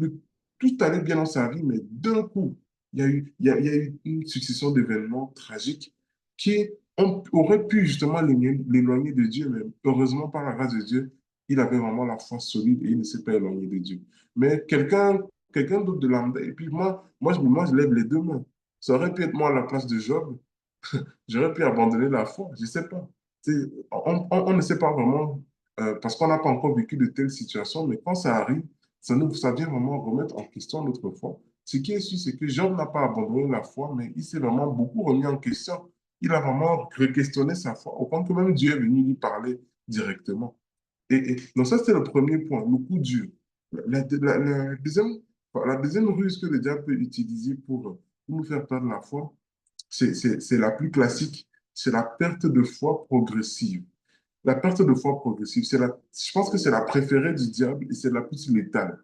tout allait bien dans sa vie, mais d'un coup, il y a eu une succession d'événements tragiques qui auraient pu justement l'éloigner de Dieu, mais heureusement, par la grâce de Dieu, il avait vraiment la foi solide et il ne s'est pas éloigné de Dieu. Mais quelqu'un d'autre de lambda, et puis moi, je lève les deux mains. Ça aurait pu être moi à la place de Job, j'aurais pu abandonner la foi, je ne sais pas. On ne sait pas vraiment, parce qu'on n'a pas encore vécu de telles situations, mais quand ça arrive, ça vient vraiment remettre en question notre foi. Ce qui est sûr, c'est que Job n'a pas abandonné la foi, mais il s'est vraiment beaucoup remis en question. Il a vraiment questionné sa foi, au point que même Dieu est venu lui parler directement. Donc ça, c'était le premier point, le coup dur. La deuxième ruse que le diable peut utiliser pour nous faire perdre la foi, c'est la plus classique, c'est la perte de foi progressive. La perte de foi progressive, je pense que c'est la préférée du diable et c'est la plus létale.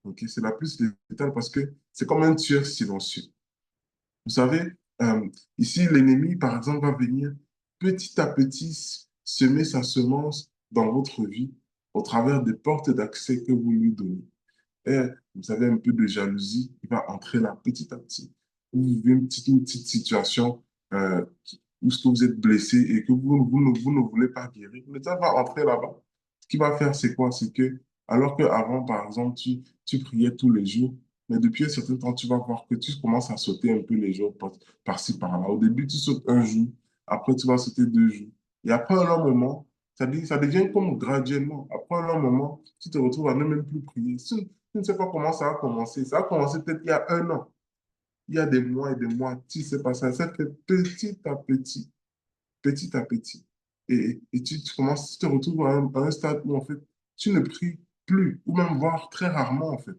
Ok, c'est la plus létale parce que c'est comme un tueur silencieux. Vous savez, ici, l'ennemi, par exemple, va venir petit à petit semer sa semence dans votre vie au travers des portes d'accès que vous lui donnez. Et vous avez un peu de jalousie, il va entrer là petit à petit. Vous vivez une petite situation où ce que vous êtes blessé et que vous ne voulez pas guérir. Le diable va entrer là-bas. Ce qu'il va faire, c'est quoi? C'est que, alors qu'avant, par exemple, tu priais tous les jours, mais depuis un certain temps, tu vas voir que tu commences à sauter un peu les jours par-ci, par-là. Au début, tu sautes un jour, après, tu vas sauter 2 jours. Et après un long moment, ça devient comme graduellement. Après un long moment, tu te retrouves à ne même plus prier. Tu ne sais pas comment ça a commencé. Ça a commencé peut-être il y a un an. Il y a des mois et des mois. Tu ne sais pas ça. Ça fait petit à petit, petit à petit. Et tu te retrouves à un stade où, en fait, tu ne pries plus, ou même voir très rarement, en fait.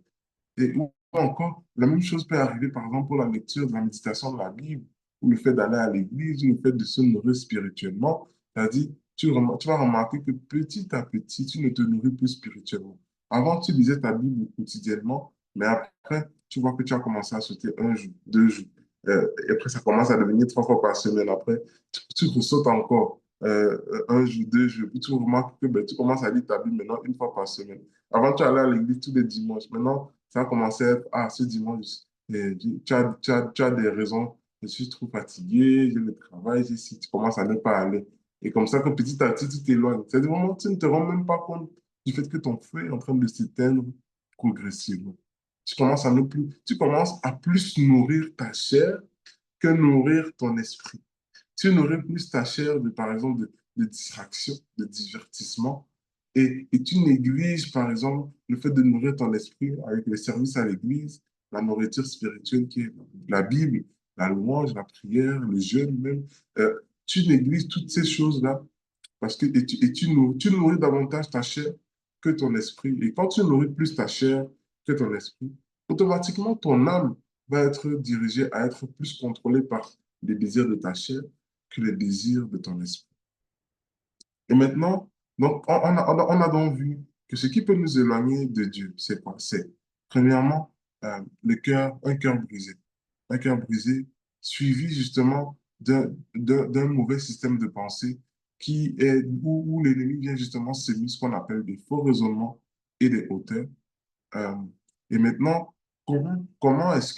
Et ou encore, la même chose peut arriver, par exemple, pour la lecture, de la méditation de la Bible, ou le fait d'aller à l'église, ou le fait de se nourrir spirituellement. C'est-à-dire, tu vas remarquer que petit à petit, tu ne te nourris plus spirituellement. Avant, tu lisais ta Bible quotidiennement, mais après, tu vois que tu as commencé à sauter un jour, 2 jours. Et après, ça commence à devenir 3 fois par semaine. Après, tu ressautes encore un jour, 2 jours. Puis tu remarques que ben, tu commences à lire ta Bible maintenant 1 fois par semaine. Avant, tu allais à l'église tous les dimanches. Maintenant, ça a commencé à être, ah, ce dimanche, tu as des raisons. Je suis trop fatigué, j'ai le travail, si tu commences à ne pas aller. Et comme ça que petit à petit, tu t'éloignes. C'est du moment où tu ne te rends même pas compte du fait que ton feu est en train de s'éteindre progressivement. Tu commences à plus nourrir ta chair que nourrir ton esprit. Tu nourris plus ta chair par exemple, de distraction, de divertissement, et tu négliges, par exemple, le fait de nourrir ton esprit avec les services à l'église, la nourriture spirituelle qui est la Bible, la louange, la prière, le jeûne même. Tu négliges toutes ces choses-là parce que tu nourris davantage ta chair que ton esprit. Et quand tu nourris plus ta chair que ton esprit, automatiquement, ton âme va être dirigée à être plus contrôlée par les désirs de ta chair que les désirs de ton esprit. Et maintenant, donc, on a donc vu que ce qui peut nous éloigner de Dieu, c'est quoi? C'est, premièrement, un cœur brisé. Un cœur brisé suivi justement d'un mauvais système de pensée où l'ennemi vient justement semer ce qu'on appelle des faux raisonnements et des hauteurs. Euh, et maintenant, comment est-ce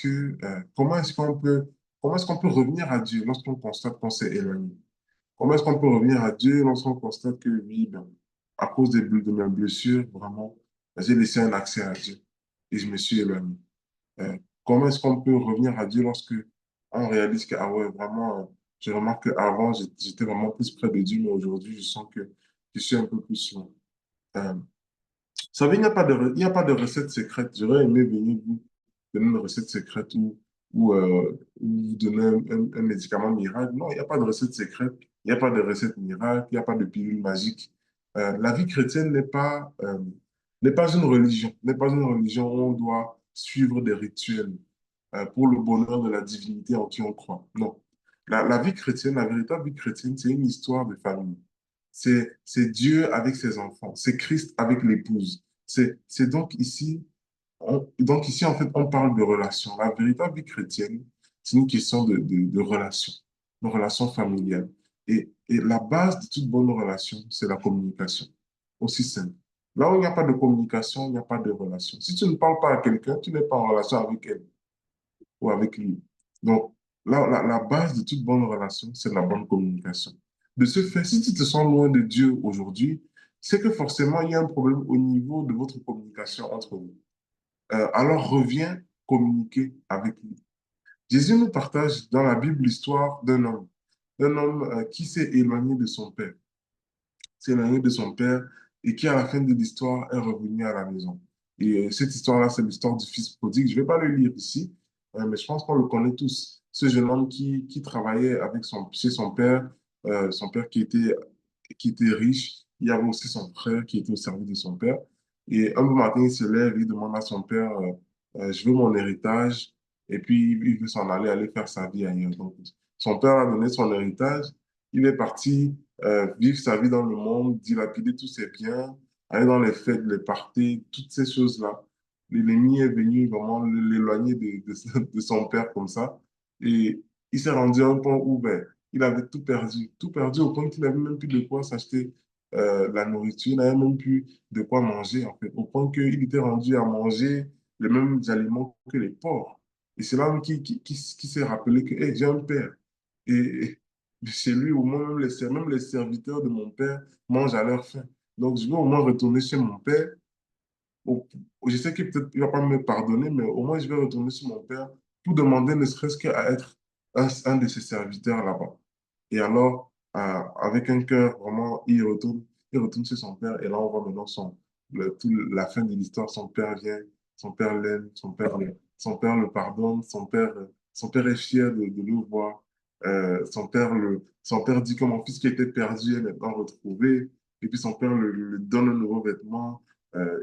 qu'on peut revenir à Dieu lorsqu'on constate qu'on s'est éloigné? Comment est-ce qu'on peut revenir à Dieu lorsqu'on constate que oui, ben, à cause de mes blessures, vraiment, j'ai laissé un accès à Dieu et je me suis éloigné. Euh, Comment est-ce qu'on peut revenir à Dieu lorsque on réalise que, ah ouais, vraiment, je remarque qu'avant, j'étais vraiment plus près de Dieu, mais aujourd'hui, je sens que je suis un peu plus loin. Euh, Vous savez, il n'y a pas de recette secrète. J'aurais aimé venir vous donner une recette secrète ou vous donner un médicament miracle. Non, il n'y a pas de recette secrète. Il n'y a pas de recette miracle. Il n'y a pas de pilule magique. La vie chrétienne n'est pas une religion. N'est pas une religion où on doit suivre des rituels pour le bonheur de la divinité en qui on croit. Non. La vie chrétienne, la véritable vie chrétienne, c'est une histoire de famille. C'est Dieu avec ses enfants. C'est Christ avec l'épouse. C'est donc ici, en fait, on parle de relation. La véritable vie chrétienne, c'est une question de relation, de relation familiale. Et la base de toute bonne relation, c'est la communication. Aussi simple. Là où il n'y a pas de communication, il n'y a pas de relation. Si tu ne parles pas à quelqu'un, tu n'es pas en relation avec elle ou avec lui. Donc, là, la base de toute bonne relation, c'est la bonne communication. De ce fait, si tu te sens loin de Dieu aujourd'hui, c'est que forcément, il y a un problème au niveau de votre communication entre vous. Alors, reviens communiquer avec lui. Jésus nous partage dans la Bible l'histoire d'un homme qui s'est éloigné de son père. S'est éloigné de son père et qui, à la fin de l'histoire, est revenu à la maison. Et cette histoire-là, c'est l'histoire du fils prodigue. Je ne vais pas le lire ici, mais je pense qu'on le connaît tous. Ce jeune homme qui travaillait chez son père qui était riche. Il y avait aussi son frère qui était au service de son père. Et un bon matin, il se lève, il demande à son père, je veux mon héritage. Et puis, il veut s'en aller faire sa vie ailleurs. Donc, son père a donné son héritage. Il est parti vivre sa vie dans le monde, dilapider tous ses biens, aller dans les fêtes, les parties, toutes ces choses-là. L'ennemi est venu vraiment l'éloigner de son père comme ça. Et il s'est rendu à un point où ben, il avait tout perdu au point qu'il n'avait même plus de quoi s'acheter la nourriture, il n'avait même plus de quoi manger, en fait, au point qu'il était rendu à manger les mêmes aliments que les porcs. Et c'est là qui s'est rappelé que hey, j'ai un père. Et chez lui, au moins, même les serviteurs de mon père mangent à leur faim. Donc, je vais au moins retourner chez mon père. Au- je sais qu'il peut-être il va pas me pardonner, mais au moins, je vais retourner chez mon père pour demander ne serait-ce qu'à être un de ses serviteurs là-bas. Et alors, avec un cœur, vraiment, il retourne chez son père. Et là, on voit maintenant la fin de l'histoire. Son père vient, son père l'aime, son père le pardonne, son père est fier de le voir. Son père dit que mon fils qui était perdu est maintenant retrouvé. Et puis son père le donne un nouveau vêtement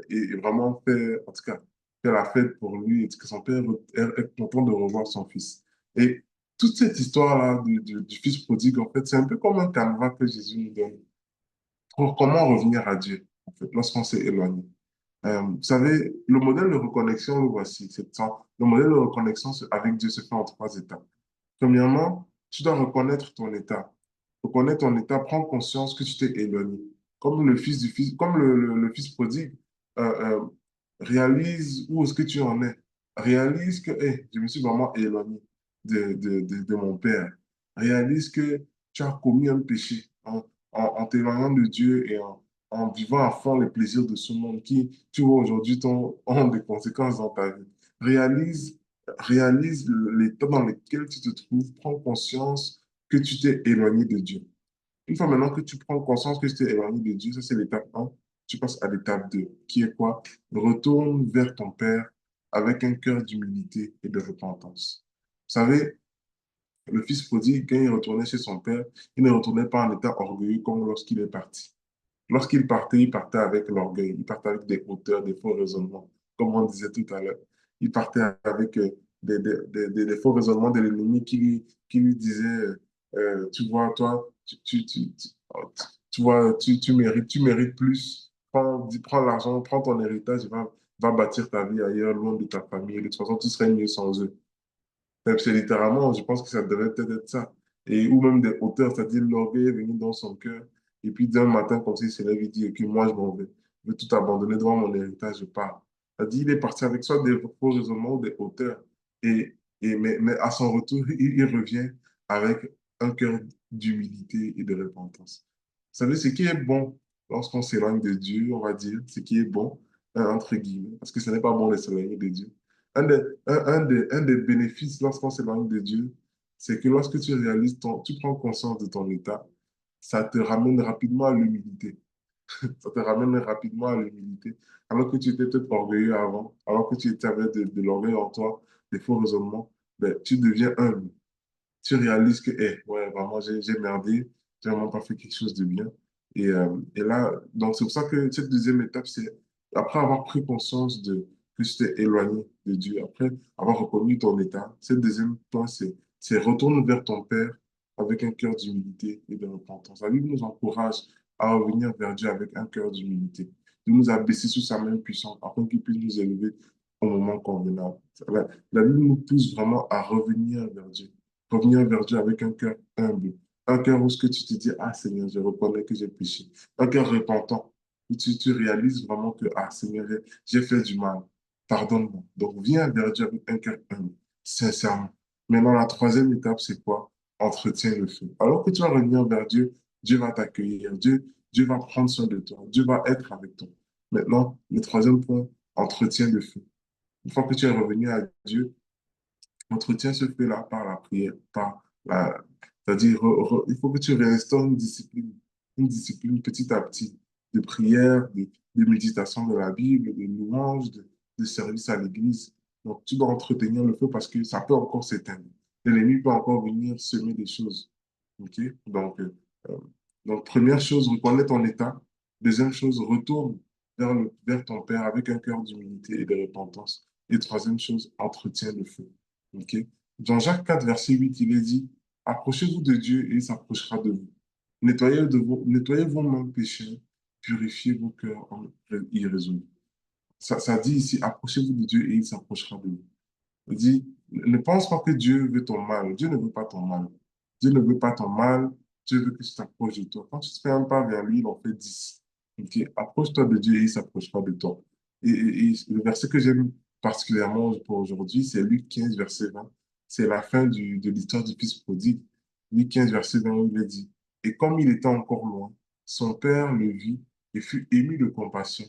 et vraiment fait, en tout cas, fait la fête pour lui. Et que son père est content de revoir son fils. Et toute cette histoire-là du fils prodigue, en fait, c'est un peu comme un canevas que Jésus nous donne pour comment revenir à Dieu, en fait, lorsqu'on s'est éloigné. Vous savez, le modèle de reconnexion, le voici. Le modèle de reconnexion avec Dieu se fait en trois étapes. Premièrement, tu dois reconnaître ton état. Reconnaître ton état, prendre conscience que tu t'es éloigné. Comme le fils prodigue, euh, euh, réalise où est-ce que tu en es. Réalise que je me suis vraiment éloigné de mon père. Réalise que tu as commis un péché en t'éloignant de Dieu et en vivant à fond les plaisirs de ce monde qui, tu vois, aujourd'hui, ont des conséquences dans ta vie. Réalise l'état dans lequel tu te trouves, prends conscience que tu t'es éloigné de Dieu. Une fois maintenant que tu prends conscience que tu t'es éloigné de Dieu, ça c'est l'étape 1, tu passes à l'étape 2, qui est quoi? Retourne vers ton Père avec un cœur d'humilité et de repentance. Vous savez, le fils prodigue, quand il retournait chez son père, il ne retournait pas en état orgueilleux comme lorsqu'il est parti. Lorsqu'il partait, il partait avec l'orgueil, il partait avec des hauteurs, des faux raisonnements, comme on disait tout à l'heure. Il partait avec des faux raisonnements de l'ennemi qui lui disait, tu vois, toi, tu vois, tu mérites plus. Prends l'argent, prends ton héritage, va bâtir ta vie ailleurs, loin de ta famille. De toute façon, tu serais mieux sans eux. C'est littéralement, je pense que ça devait peut-être être ça. Et, ou même des auteurs, c'est-à-dire l'orgueil est venu dans son cœur. Et puis d'un matin, comme ça, il se lève, il dit, OK, moi, je m'en vais. Je vais tout abandonner devant mon héritage, je pars. C'est-à-dire, il est parti avec soit des faux raisonnements ou des hauteurs. Mais à son retour, il revient avec un cœur d'humilité et de repentance. Vous savez, ce qui est bon lorsqu'on s'éloigne de Dieu, on va dire, ce qui est bon, entre guillemets, parce que ce n'est pas bon de s'éloigner de Dieu. Un des bénéfices lorsqu'on s'éloigne de Dieu, c'est que lorsque tu prends conscience de ton état, ça te ramène rapidement à l'humilité. Ça te ramène rapidement à l'humilité. Alors que tu étais peut-être orgueilleux avant, alors que avais de l'orgueil en toi, des faux raisonnements, ben, tu deviens humble. Tu réalises que, ouais, vraiment, j'ai merdé, j'ai vraiment pas fait quelque chose de bien. Et là, donc c'est pour ça que cette deuxième étape, c'est après avoir pris conscience que tu t'es éloigné de Dieu, après avoir reconnu ton état, ce deuxième point, c'est retourne vers ton Père avec un cœur d'humilité et de repentance. La Bible nous encourage à revenir vers Dieu avec un cœur d'humilité, de nous abaisser sous sa main puissante afin qu'il puisse nous élever au moment convenable. La Bible nous pousse vraiment à revenir vers Dieu avec un cœur humble, Un cœur où ce que tu te dis, ah Seigneur, je reconnais que j'ai péché. Un cœur repentant, où tu réalises vraiment que, ah Seigneur, j'ai fait du mal. Pardonne-moi. Donc, viens vers Dieu avec un cœur humble, sincèrement. Maintenant, la troisième étape, c'est quoi? Entretiens le feu. Alors que tu vas revenir vers Dieu, Dieu va t'accueillir. Dieu va prendre soin de toi. Dieu va être avec toi. Maintenant, le troisième point, entretiens le feu. Une fois que tu es revenu à Dieu, entretient ce feu-là par la prière, par la... C'est-à-dire, il faut que tu réinstaures une discipline petit à petit de prière, de méditation de la Bible, de louange, de service à l'Église. Donc, tu dois entretenir le feu parce que ça peut encore s'éteindre. L'ennemi peut encore venir semer des choses. OK? Euh, donc, première chose, reconnais ton état. Deuxième chose, retourne vers ton Père avec un cœur d'humilité et de repentance. Et troisième chose, entretiens le feu. Ok. Dans Jacques 4, verset 8, il est dit, approchez-vous de Dieu et il s'approchera de vous. Nettoyez vos mains pécheurs, purifiez vos cœurs irrésolus. Ça dit ici, approchez-vous de Dieu et il s'approchera de vous. Il dit, ne pense pas que Dieu veut ton mal. Dieu ne veut pas ton mal. Dieu ne veut pas ton mal. Dieu veut que tu t'approches de toi. Quand tu te fais un pas vers lui, il en fait 10. Ok. Approche-toi de Dieu et il s'approchera de toi. Et le verset que j'aime particulièrement pour aujourd'hui, c'est Luc 15, verset 20. C'est la fin de l'histoire du fils prodigue. Luc 15, verset 20, où il est dit, et comme il était encore loin, son père le vit et fut ému de compassion.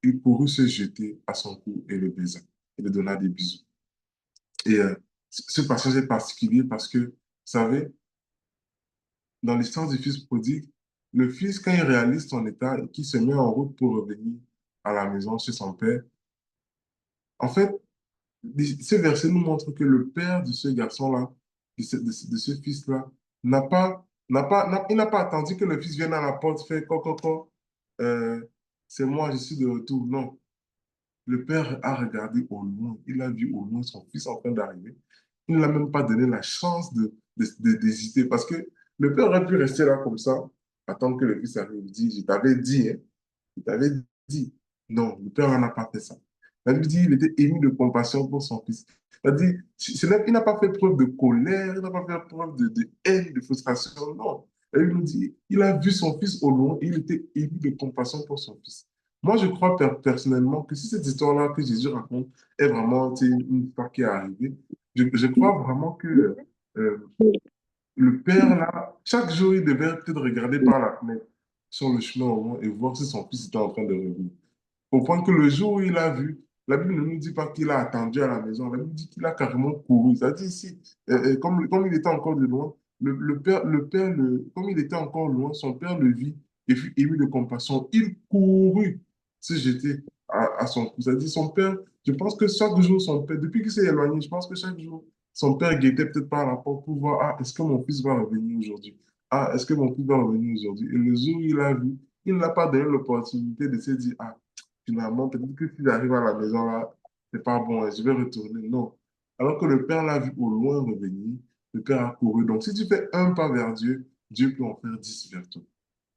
Il courut se jeter à son cou et le baisa. Et le donna des bisous. Et ce passage est particulier parce que, vous savez, dans l'histoire du fils prodigue, le fils, quand il réalise son état et qu'il se met en route pour revenir à la maison chez son père, en fait, ce verset nous montre que le père de ce garçon-là, de ce fils-là, il n'a pas attendu que le fils vienne à la porte, fait coco, euh, c'est moi, je suis de retour. Non, le père a regardé au loin, il a vu au loin son fils en train d'arriver. Il ne l'a même pas donné la chance d'hésiter parce que le père aurait pu rester là comme ça, attendre que le fils arrive. Il dit, je t'avais dit, hein, je t'avais dit. Non, le père n'a pas fait ça. La Bible dit, il était ému de compassion pour son fils. C'est-à-dire, il n'a pas fait preuve de colère, il n'a pas fait preuve de haine, de frustration. Non. La Bible nous dit, il a vu son fils au loin et il était ému de compassion pour son fils. Moi, je crois personnellement que si cette histoire-là que Jésus raconte est vraiment tu sais, une histoire qui est arrivée, je crois vraiment que euh, le père, là, chaque jour, il devait peut-être regarder par la fenêtre sur le chemin au loin et voir si son fils était en train de revenir. Au point que le jour où il a vu, la Bible ne nous dit pas qu'il a attendu à la maison, la Bible dit qu'il a carrément couru. Ça dit ici, comme il était encore de loin, comme il était encore loin, son père le vit et fut ému de compassion. Il courut se jeter à son cou. Ça dit, son père, je pense que chaque jour, son père, depuis qu'il s'est éloigné, je pense que chaque jour, son père guettait peut-être par la porte pour voir, ah, est-ce que mon fils va revenir aujourd'hui? Ah, est-ce que mon fils va revenir aujourd'hui? Et le jour où il a vu, il n'a pas donné l'opportunité de se dire, ah, finalement, peut-être que si j'arrive à la maison là, c'est pas bon, hein, je vais retourner. Non. Alors que le père l'a vu au loin revenir, le père a couru. Donc, si tu fais un pas vers Dieu, Dieu peut en faire 10 vers toi.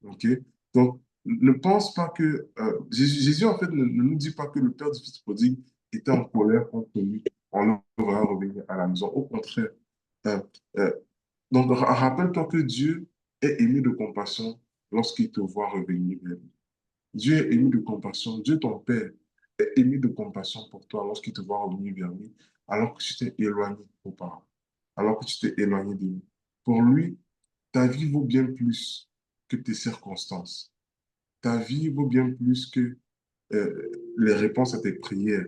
OK? Donc, ne pense pas que. Jésus, en fait, ne nous dit pas que le père du fils prodigue était en colère contre lui en le voyant revenir à la maison. Au contraire. Euh, euh, donc, rappelle-toi que Dieu est ému de compassion lorsqu'il te voit revenir vers lui. Dieu est ému de compassion. Dieu, ton Père, est ému de compassion pour toi lorsqu'il te voit revenir vers lui, alors que tu t'es éloigné auparavant, alors que tu t'es éloigné de lui. Pour lui, ta vie vaut bien plus que tes circonstances. Ta vie vaut bien plus que les réponses à tes prières.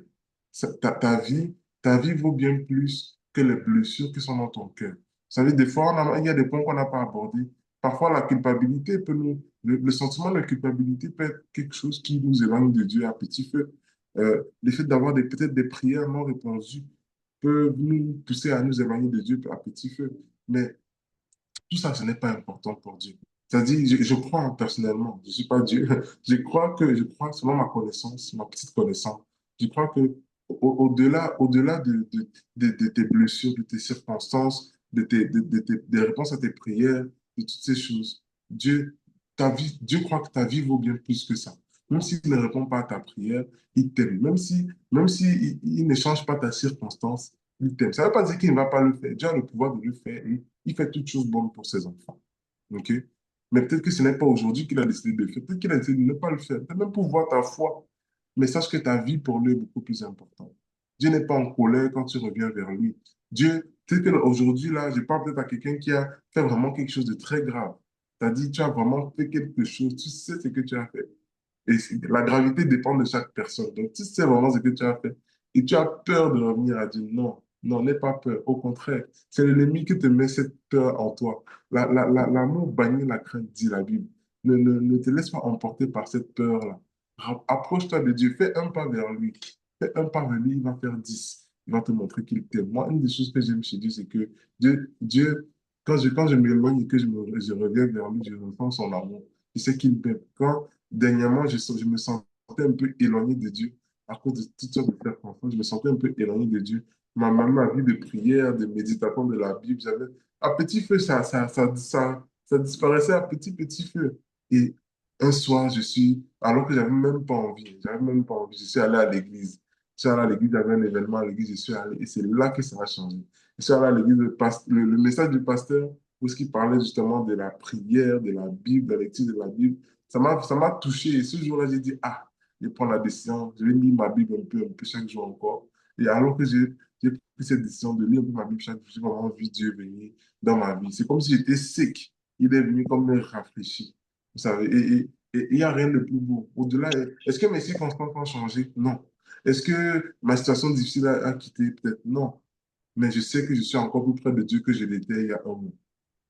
Ta vie vaut bien plus que les blessures qui sont dans ton cœur. Vous savez, des fois, il y a des points qu'on n'a pas abordés. Parfois, la culpabilité peut le sentiment de culpabilité peut être quelque chose qui nous éloigne de Dieu à petit feu. Le fait d'avoir peut-être des prières non répondues peut nous pousser à nous éloigner de Dieu à petit feu. Mais tout ça, ce n'est pas important pour Dieu. C'est-à-dire, je crois personnellement, je ne suis pas Dieu, je crois selon ma connaissance, ma petite connaissance, je crois que au-delà de tes blessures, de tes circonstances, des réponses à tes prières, de toutes ces choses, Dieu croit que ta vie vaut bien plus que ça. Même s'il ne répond pas à ta prière, il t'aime. Même si il ne change pas ta circonstance, il t'aime. Ça ne veut pas dire qu'il ne va pas le faire. Dieu a le pouvoir de le faire et il fait toutes choses bonnes pour ses enfants. OK? Mais peut-être que ce n'est pas aujourd'hui qu'il a décidé de le faire. Peut-être qu'il a décidé de ne pas le faire. Peut-être même pour voir ta foi. Mais sache que ta vie pour lui est beaucoup plus importante. Dieu n'est pas en colère quand tu reviens vers lui. Dieu, peut-être qu'aujourd'hui, là, je parle peut-être à quelqu'un qui a fait vraiment quelque chose de très grave. Tu as dit, tu as vraiment fait quelque chose. Tu sais ce que tu as fait. Et la gravité dépend de chaque personne. Donc, tu sais vraiment ce que tu as fait. Et tu as peur de revenir à Dieu. Non, non, n'aie pas peur. Au contraire, c'est l'ennemi qui te met cette peur en toi. L'amour bannit la crainte, dit la Bible. Ne te laisse pas emporter par cette peur-là. Approche-toi de Dieu. Fais un pas vers lui. Fais un pas vers lui, il va faire 10. Il va te montrer qu'il t'aime. Moi, une des choses que j'aime chez Dieu, c'est que Dieu, quand je m'éloigne et que je reviens vers lui, je ressens son amour. Je sais qu'il m'aime. Dernièrement, je me sentais un peu éloigné de Dieu à cause de toutes sortes de circonstances. Je me sentais un peu éloigné de Dieu. Ma vie de prière, de méditation de la Bible, j'avais à petit feu, ça disparaissait à petit feu. Et un soir, alors que j'avais même pas envie, je suis allé à l'église. Je suis allé à l'église, il y avait un événement à l'église, je suis allé, et c'est là que ça a changé. Je suis allé à l'église, le message du pasteur, où ce qui parlait justement de la prière, de la Bible, de la lecture de la Bible, ça m'a touché. Et ce jour-là, j'ai dit, ah, je vais prendre la décision, je vais lire ma Bible un peu chaque jour encore. Et alors que j'ai pris cette décision de lire un peu ma Bible chaque jour, j'ai vraiment vu Dieu venir dans ma vie. C'est comme si j'étais sec. Il est venu comme un rafraîchi. Vous savez, et il n'y a rien de plus beau. Au-delà, est-ce que mes circonstances ont changé? Non. Est-ce que ma situation difficile a quitté? Peut-être non. Mais je sais que je suis encore plus près de Dieu que je l'étais il y a un mois.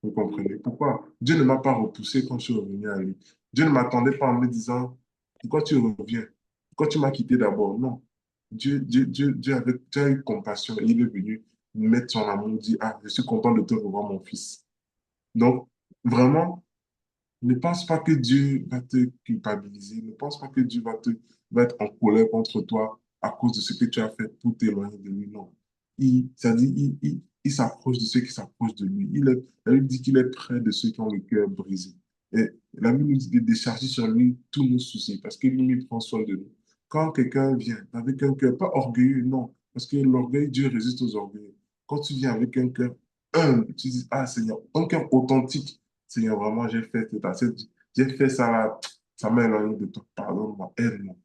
Vous comprenez? Pourquoi? Dieu ne m'a pas repoussé quand je suis revenu à lui. Dieu ne m'attendait pas en me disant, pourquoi tu reviens? Pourquoi tu m'as quitté d'abord? Non. Dieu a eu compassion. Il est venu mettre son amour, dire, ah, je suis content de te revoir, mon fils. Donc, vraiment, ne pense pas que Dieu va te culpabiliser. Ne pense pas que Dieu va être en colère contre toi à cause de ce que tu as fait pour t'éloigner de lui. Non. Il s'approche de ceux qui s'approchent de lui. La Bible dit qu'il est près de ceux qui ont le cœur brisé. Et la Bible nous dit de décharger sur lui tous nos soucis parce qu'il lui prend soin de nous. Quand quelqu'un vient avec un cœur, pas orgueilleux, non, parce que l'orgueil, Dieu résiste aux orgueils. Quand tu viens avec un cœur humble, tu dis, ah Seigneur, un cœur authentique, Seigneur, vraiment, j'ai fait ça là, ça m'a éloigné de toi. Pardonne-moi, aide-moi.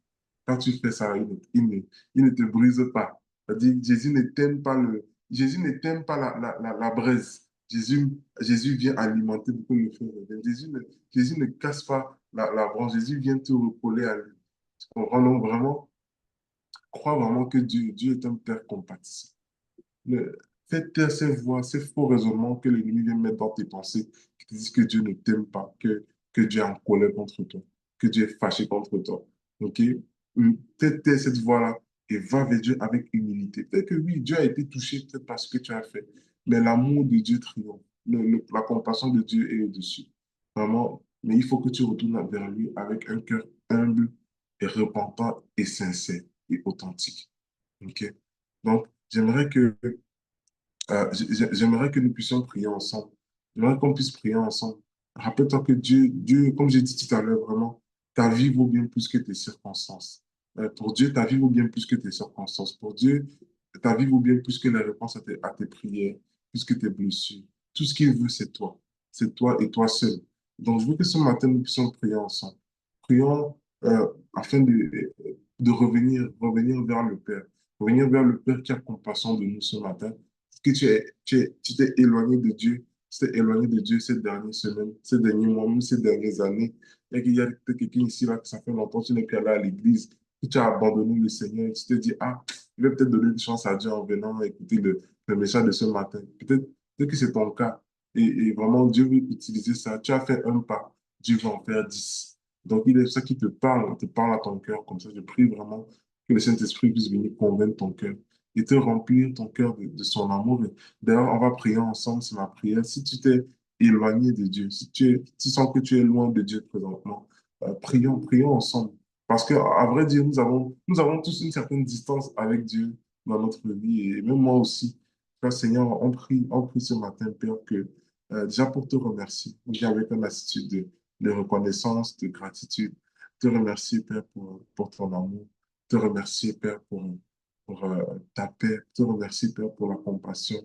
Quand tu fais ça, il ne te brise pas. C'est-à-dire, Jésus n'éteint pas la braise. Jésus vient alimenter pour que le feu revienne. Jésus ne casse pas la branche. Jésus vient te recoller à lui. Tu comprends? Donc, vraiment, crois vraiment que Dieu est un Père compatissant. Le, Fais taire ces voix, ces faux raisonnements que l'ennemi vient mettre dans tes pensées, qui te disent que Dieu ne t'aime pas, que Dieu est en colère contre toi, que Dieu est fâché contre toi. OK? Fais taire cette voix-là et va vers Dieu avec humilité. Peut-être que oui, Dieu a été touché peut-être par ce que tu as fait, mais l'amour de Dieu triomphe. La compassion de Dieu est au-dessus. Vraiment, mais il faut que tu retournes vers lui avec un cœur humble et repentant et sincère et authentique. OK? Donc, j'aimerais que nous puissions prier ensemble. J'aimerais qu'on puisse prier ensemble. Rappelle-toi que Dieu, comme j'ai dit tout à l'heure, vraiment, ta vie vaut bien plus que tes circonstances. Pour Dieu, ta vie vaut bien plus que tes circonstances. Pour Dieu, ta vie vaut bien plus que les réponses à tes prières, plus que tes blessures. Tout ce qu'il veut, c'est toi. C'est toi et toi seul. Donc, je veux que ce matin, nous puissions prier ensemble. Prions afin de revenir vers le Père. Revenir vers le Père qui a compassion de nous ce matin que tu t'es éloigné de Dieu, tu t'es éloigné de Dieu ces dernières semaines, ces derniers mois, même ces dernières années. Et qu'il y a peut-être quelqu'un ici, là, que ça fait longtemps que tu n'es plus allé à l'église, que tu as abandonné le Seigneur, et tu te dis, ah, je vais peut-être donner une chance à Dieu en venant écouter le message de ce matin. Peut-être que c'est ton cas. Et vraiment, Dieu veut utiliser ça. Tu as fait un pas, Dieu va en faire 10. Donc, il est ça qui te parle à ton cœur. Comme ça, je prie vraiment que le Saint-Esprit puisse venir convaincre ton cœur et te remplir ton cœur de son amour. D'ailleurs, on va prier ensemble, c'est ma prière. Si tu t'es éloigné de Dieu, si tu sens que tu es loin de Dieu présentement, prions ensemble. Parce qu'à vrai dire, nous avons tous une certaine distance avec Dieu dans notre vie, et même moi aussi. Père Seigneur, on prie ce matin, Père, que déjà pour te remercier, on vient avec une attitude de reconnaissance, de gratitude. Te remercier, Père, pour ton amour. Te remercier, Père, pour ta paix. Te remercier, Père, pour la compassion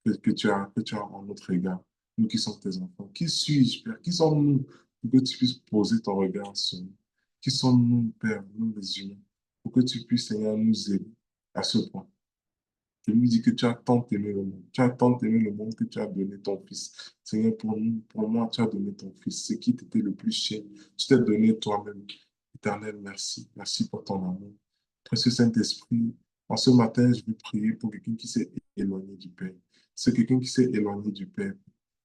que tu as en notre égard. nous qui sommes tes enfants? Qui suis-je, Père? Qui sommes-nous pour que tu puisses poser ton regard sur nous? Qui sommes-nous, Père, nous les humains, pour que tu puisses, Seigneur, nous aider à ce point? Je lui dis que tu as tant aimé le monde. Tu as tant aimé le monde que tu as donné ton Fils. Seigneur, pour nous, pour moi, tu as donné ton Fils. Ce qui t'était le plus cher, tu t'es donné toi-même. Éternel, merci. Merci pour ton amour. Précieux Saint-Esprit, en ce matin, je veux prier pour quelqu'un qui s'est éloigné du Père. C'est quelqu'un qui s'est éloigné du Père.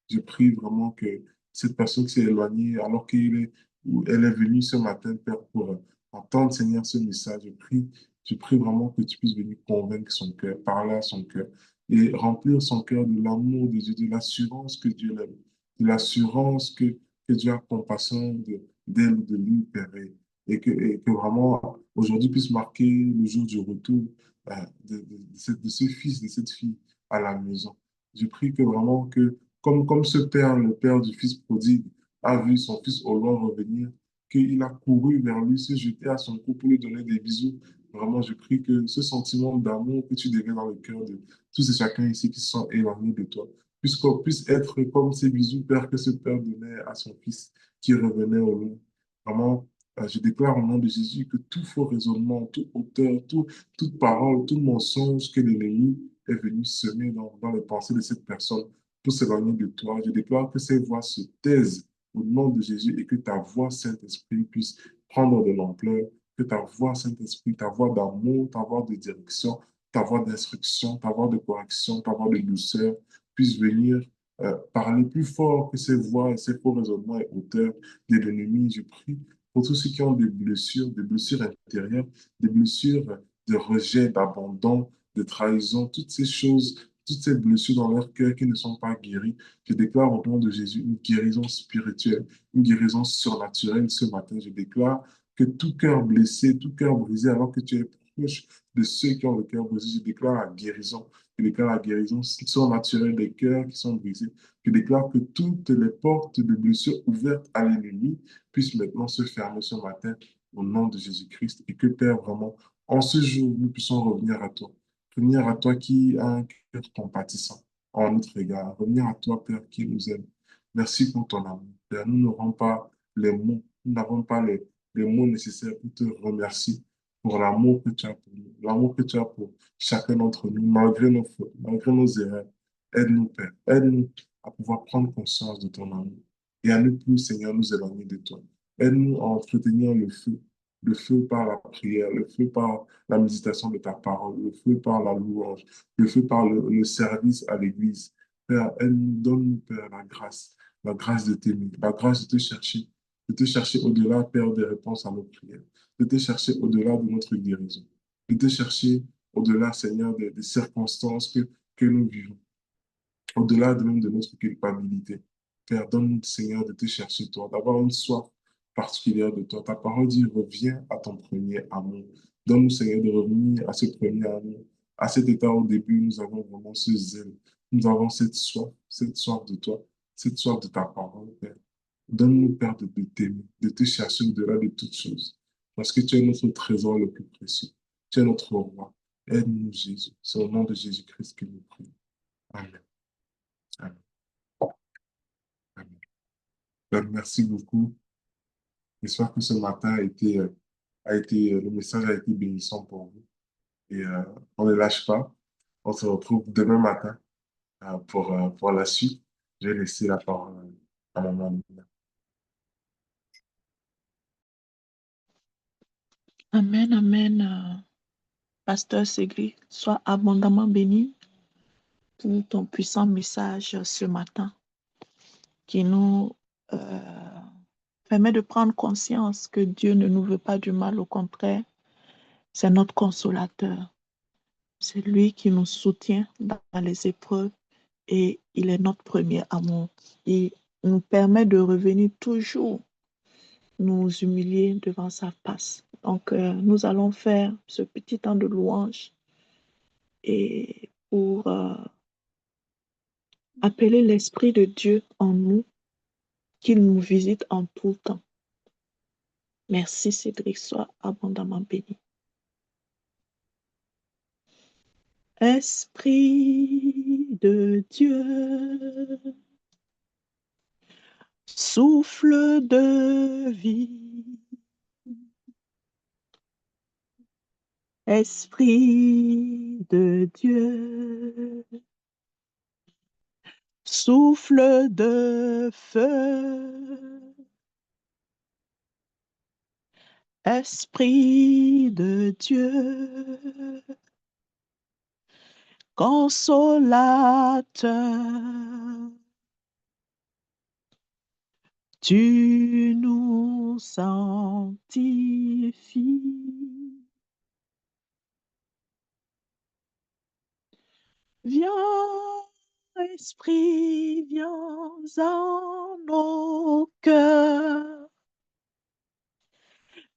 Je prie vraiment que cette personne qui s'est éloignée, alors qu'il est, ou elle est venue ce matin, Père, pour entendre, Seigneur, ce message, je prie vraiment que tu puisses venir convaincre son cœur, parler à son cœur et remplir son cœur de l'amour de Dieu, de l'assurance que Dieu l'aime, de l'assurance que Dieu a compassion d'elle, de lui, Père, et que vraiment aujourd'hui puisse marquer le jour du retour de ce fils, de cette fille à la maison. Je prie que vraiment que, comme ce père, le père du fils prodigue, a vu son fils au loin revenir, qu'il a couru vers lui, se jeter à son cou pour lui donner des bisous. Vraiment, je prie que ce sentiment d'amour que tu dégages dans le cœur de tous et chacun ici qui sont éloignés de toi, puisqu'on puisse être comme ces bisous, Père, que ce père donnait à son fils qui revenait au loin. Vraiment, je déclare au nom de Jésus que tout faux raisonnement, toute hauteur, toute parole, tout mensonge que l'ennemi est venu semer dans les pensées de cette personne pour s'éloigner de toi, je déclare que ces voix se taisent au nom de Jésus et que ta voix, Saint-Esprit, puisse prendre de l'ampleur, que ta voix, Saint-Esprit, ta voix d'amour, ta voix de direction, ta voix d'instruction, ta voix de correction, ta voix de douceur puisse venir parler plus fort que ces voix et ces faux raisonnements et hauteurs de l'ennemi. Je prie pour tous ceux qui ont des blessures intérieures, des blessures de rejet, d'abandon, de trahison, toutes ces choses, toutes ces blessures dans leur cœur qui ne sont pas guéries. Je déclare au nom de Jésus une guérison spirituelle, une guérison surnaturelle ce matin. Je déclare que tout cœur blessé, tout cœur brisé, alors que tu es proche de ceux qui ont le cœur brisé, je déclare la guérison. Je déclare la guérison surnaturelle des cœurs qui sont brisés. Je déclare que toutes les portes de blessures ouvertes à l'ennemi puissent maintenant se fermer ce matin au nom de Jésus-Christ et que Père, vraiment, en ce jour, nous puissions revenir à toi. Revenir à toi qui a un cœur compatissant en notre égard. Revenir à toi, Père, qui nous aime. Merci pour ton amour. Père, nous n'aurons pas les mots, nous n'avons pas les mots nécessaires pour te remercier pour l'amour que tu as pour nous, l'amour que tu as pour chacun d'entre nous, malgré nos fautes, malgré nos erreurs. Aide-nous, Père. Aide-nous à pouvoir prendre conscience de ton amour et à ne plus, Seigneur, nous éloigner de toi. Aide-nous à entretenir le feu par la prière, le feu par la méditation de ta parole, le feu par la louange, le feu par le service à l'Église. Père, aide-nous, donne-nous, Père, la grâce de t'aimer, la grâce de te chercher au-delà, Père, des réponses à nos prières, de te chercher au-delà de notre guérison, de te chercher au-delà, Seigneur, des circonstances que nous vivons, au-delà de même de notre culpabilité. Père, donne-nous, Seigneur, de te chercher, toi, d'avoir une soif particulière de toi. Ta parole dit, reviens à ton premier amour. Donne-nous, Seigneur, de revenir à ce premier amour. À cet état au début, nous avons vraiment ce zèle. Nous avons cette soif de toi, cette soif de ta parole, Père. Donne-nous, Père, de t'aimer, de te chercher au-delà de toutes choses. Parce que tu es notre trésor le plus précieux. Tu es notre roi. Aide-nous, Jésus. C'est au nom de Jésus-Christ que nous prions. Amen. Amen. Amen. Donc, merci beaucoup. J'espère que ce matin le message a été bénissant pour vous. Et on ne lâche pas. On se retrouve demain matin pour la suite. Je vais laisser la parole à maman. Amen, amen. Pasteur Segri, sois abondamment béni pour ton puissant message ce matin qui nous permet de prendre conscience que Dieu ne nous veut pas du mal, au contraire, c'est notre consolateur. C'est lui qui nous soutient dans les épreuves et il est notre premier amour. Il nous permet de revenir toujours nous humilier devant sa face. Donc, nous allons faire ce petit temps de louange et pour appeler l'Esprit de Dieu en nous, qu'il nous visite en tout temps. Merci Cédric, sois abondamment béni. Esprit de Dieu, souffle de vie, Esprit de Dieu, souffle de feu, Esprit de Dieu, consolateur, tu nous sanctifies. Viens, Esprit, viens en nos cœurs.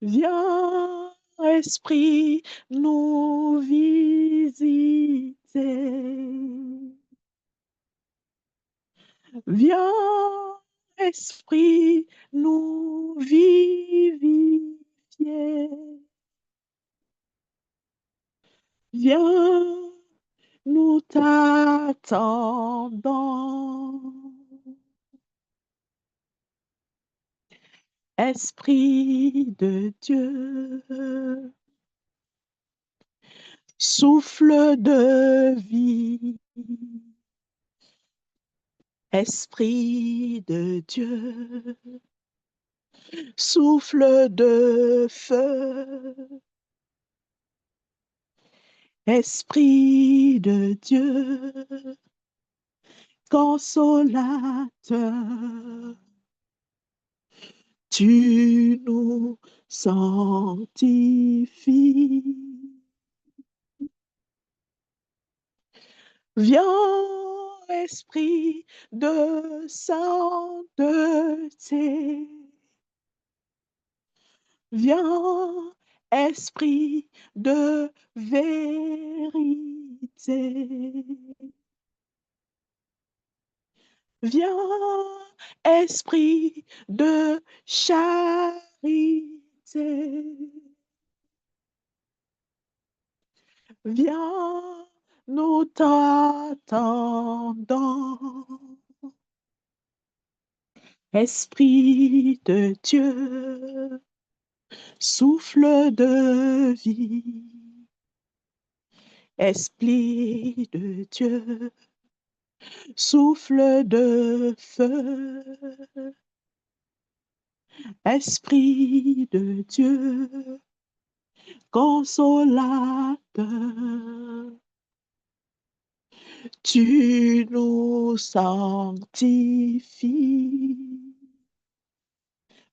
Viens, Esprit, nous visiter. Viens, Esprit, nous vivifier. Viens, nous t'attendons. Esprit de Dieu, souffle de vie, Esprit de Dieu, souffle de feu, Esprit de Dieu, consolateur, tu nous sanctifies. Viens, Esprit de sainteté. Viens, Esprit de vérité. Viens, Esprit de charité. Viens, nous t'attendons. Esprit de Dieu, souffle de vie, Esprit de Dieu, souffle de feu, Esprit de Dieu, consolateur, tu nous sanctifies.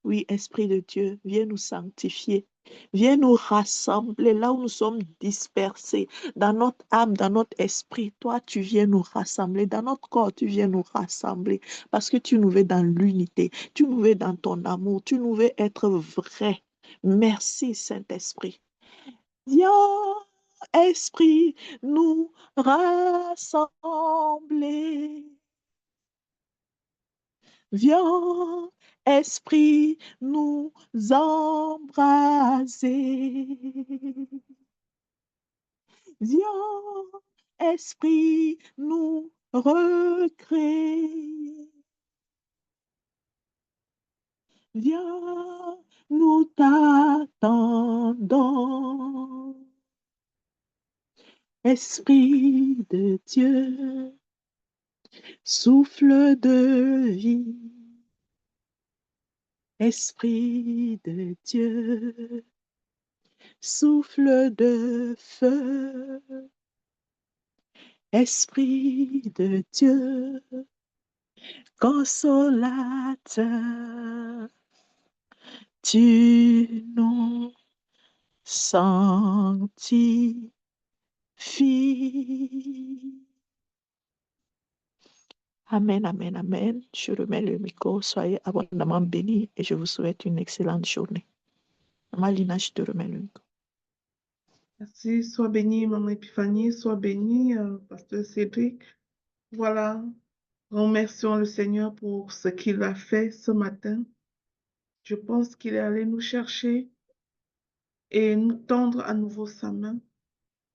Oui, Esprit de Dieu, viens nous sanctifier. Viens nous rassembler là où nous sommes dispersés, dans notre âme, dans notre esprit. Toi, tu viens nous rassembler. Dans notre corps, tu viens nous rassembler. Parce que tu nous veux dans l'unité. Tu nous veux dans ton amour. Tu nous veux être vrai. Merci, Saint-Esprit. Viens, Esprit, nous rassembler. Viens, Esprit, nous embraser. Viens, Esprit, nous recréer. Viens, nous t'attendons. Esprit de Dieu, souffle de vie. Esprit de Dieu, souffle de feu, Esprit de Dieu, consolateur, tu nous sanctifies. Amen, amen, amen. Je remets le micro. Soyez abondamment bénis et je vous souhaite une excellente journée. Maman Lina, je te remets le micro. Merci, sois béni, Maman Épiphanie, sois béni, Pasteur Cédric. Voilà, remercions le Seigneur pour ce qu'il a fait ce matin. Je pense qu'il est allé nous chercher et nous tendre à nouveau sa main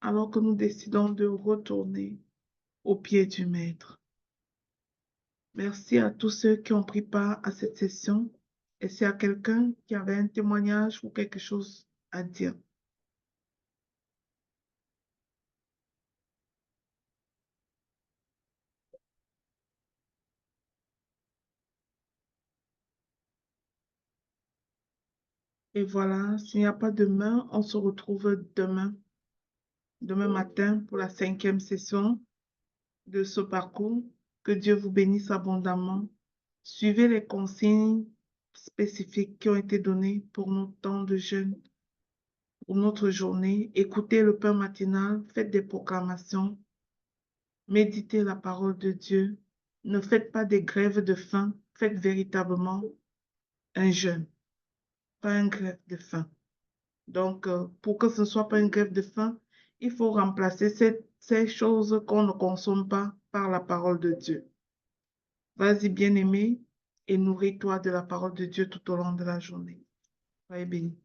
alors que nous décidons de retourner au pied du Maître. Merci à tous ceux qui ont pris part à cette session. Et s'il y a quelqu'un qui avait un témoignage ou quelque chose à dire. Et voilà, s'il n'y a pas demain, on se retrouve demain matin pour la 5e session de ce parcours. Que Dieu vous bénisse abondamment. Suivez les consignes spécifiques qui ont été données pour notre temps de jeûne, pour notre journée. Écoutez le pain matinal, faites des proclamations, méditez la parole de Dieu. Ne faites pas des grèves de faim, faites véritablement un jeûne, pas une grève de faim. Donc, pour que ce ne soit pas une grève de faim, il faut remplacer ces choses qu'on ne consomme pas par la parole de Dieu. Vas-y, bien-aimé, et nourris-toi de la parole de Dieu tout au long de la journée. Soyez bénis.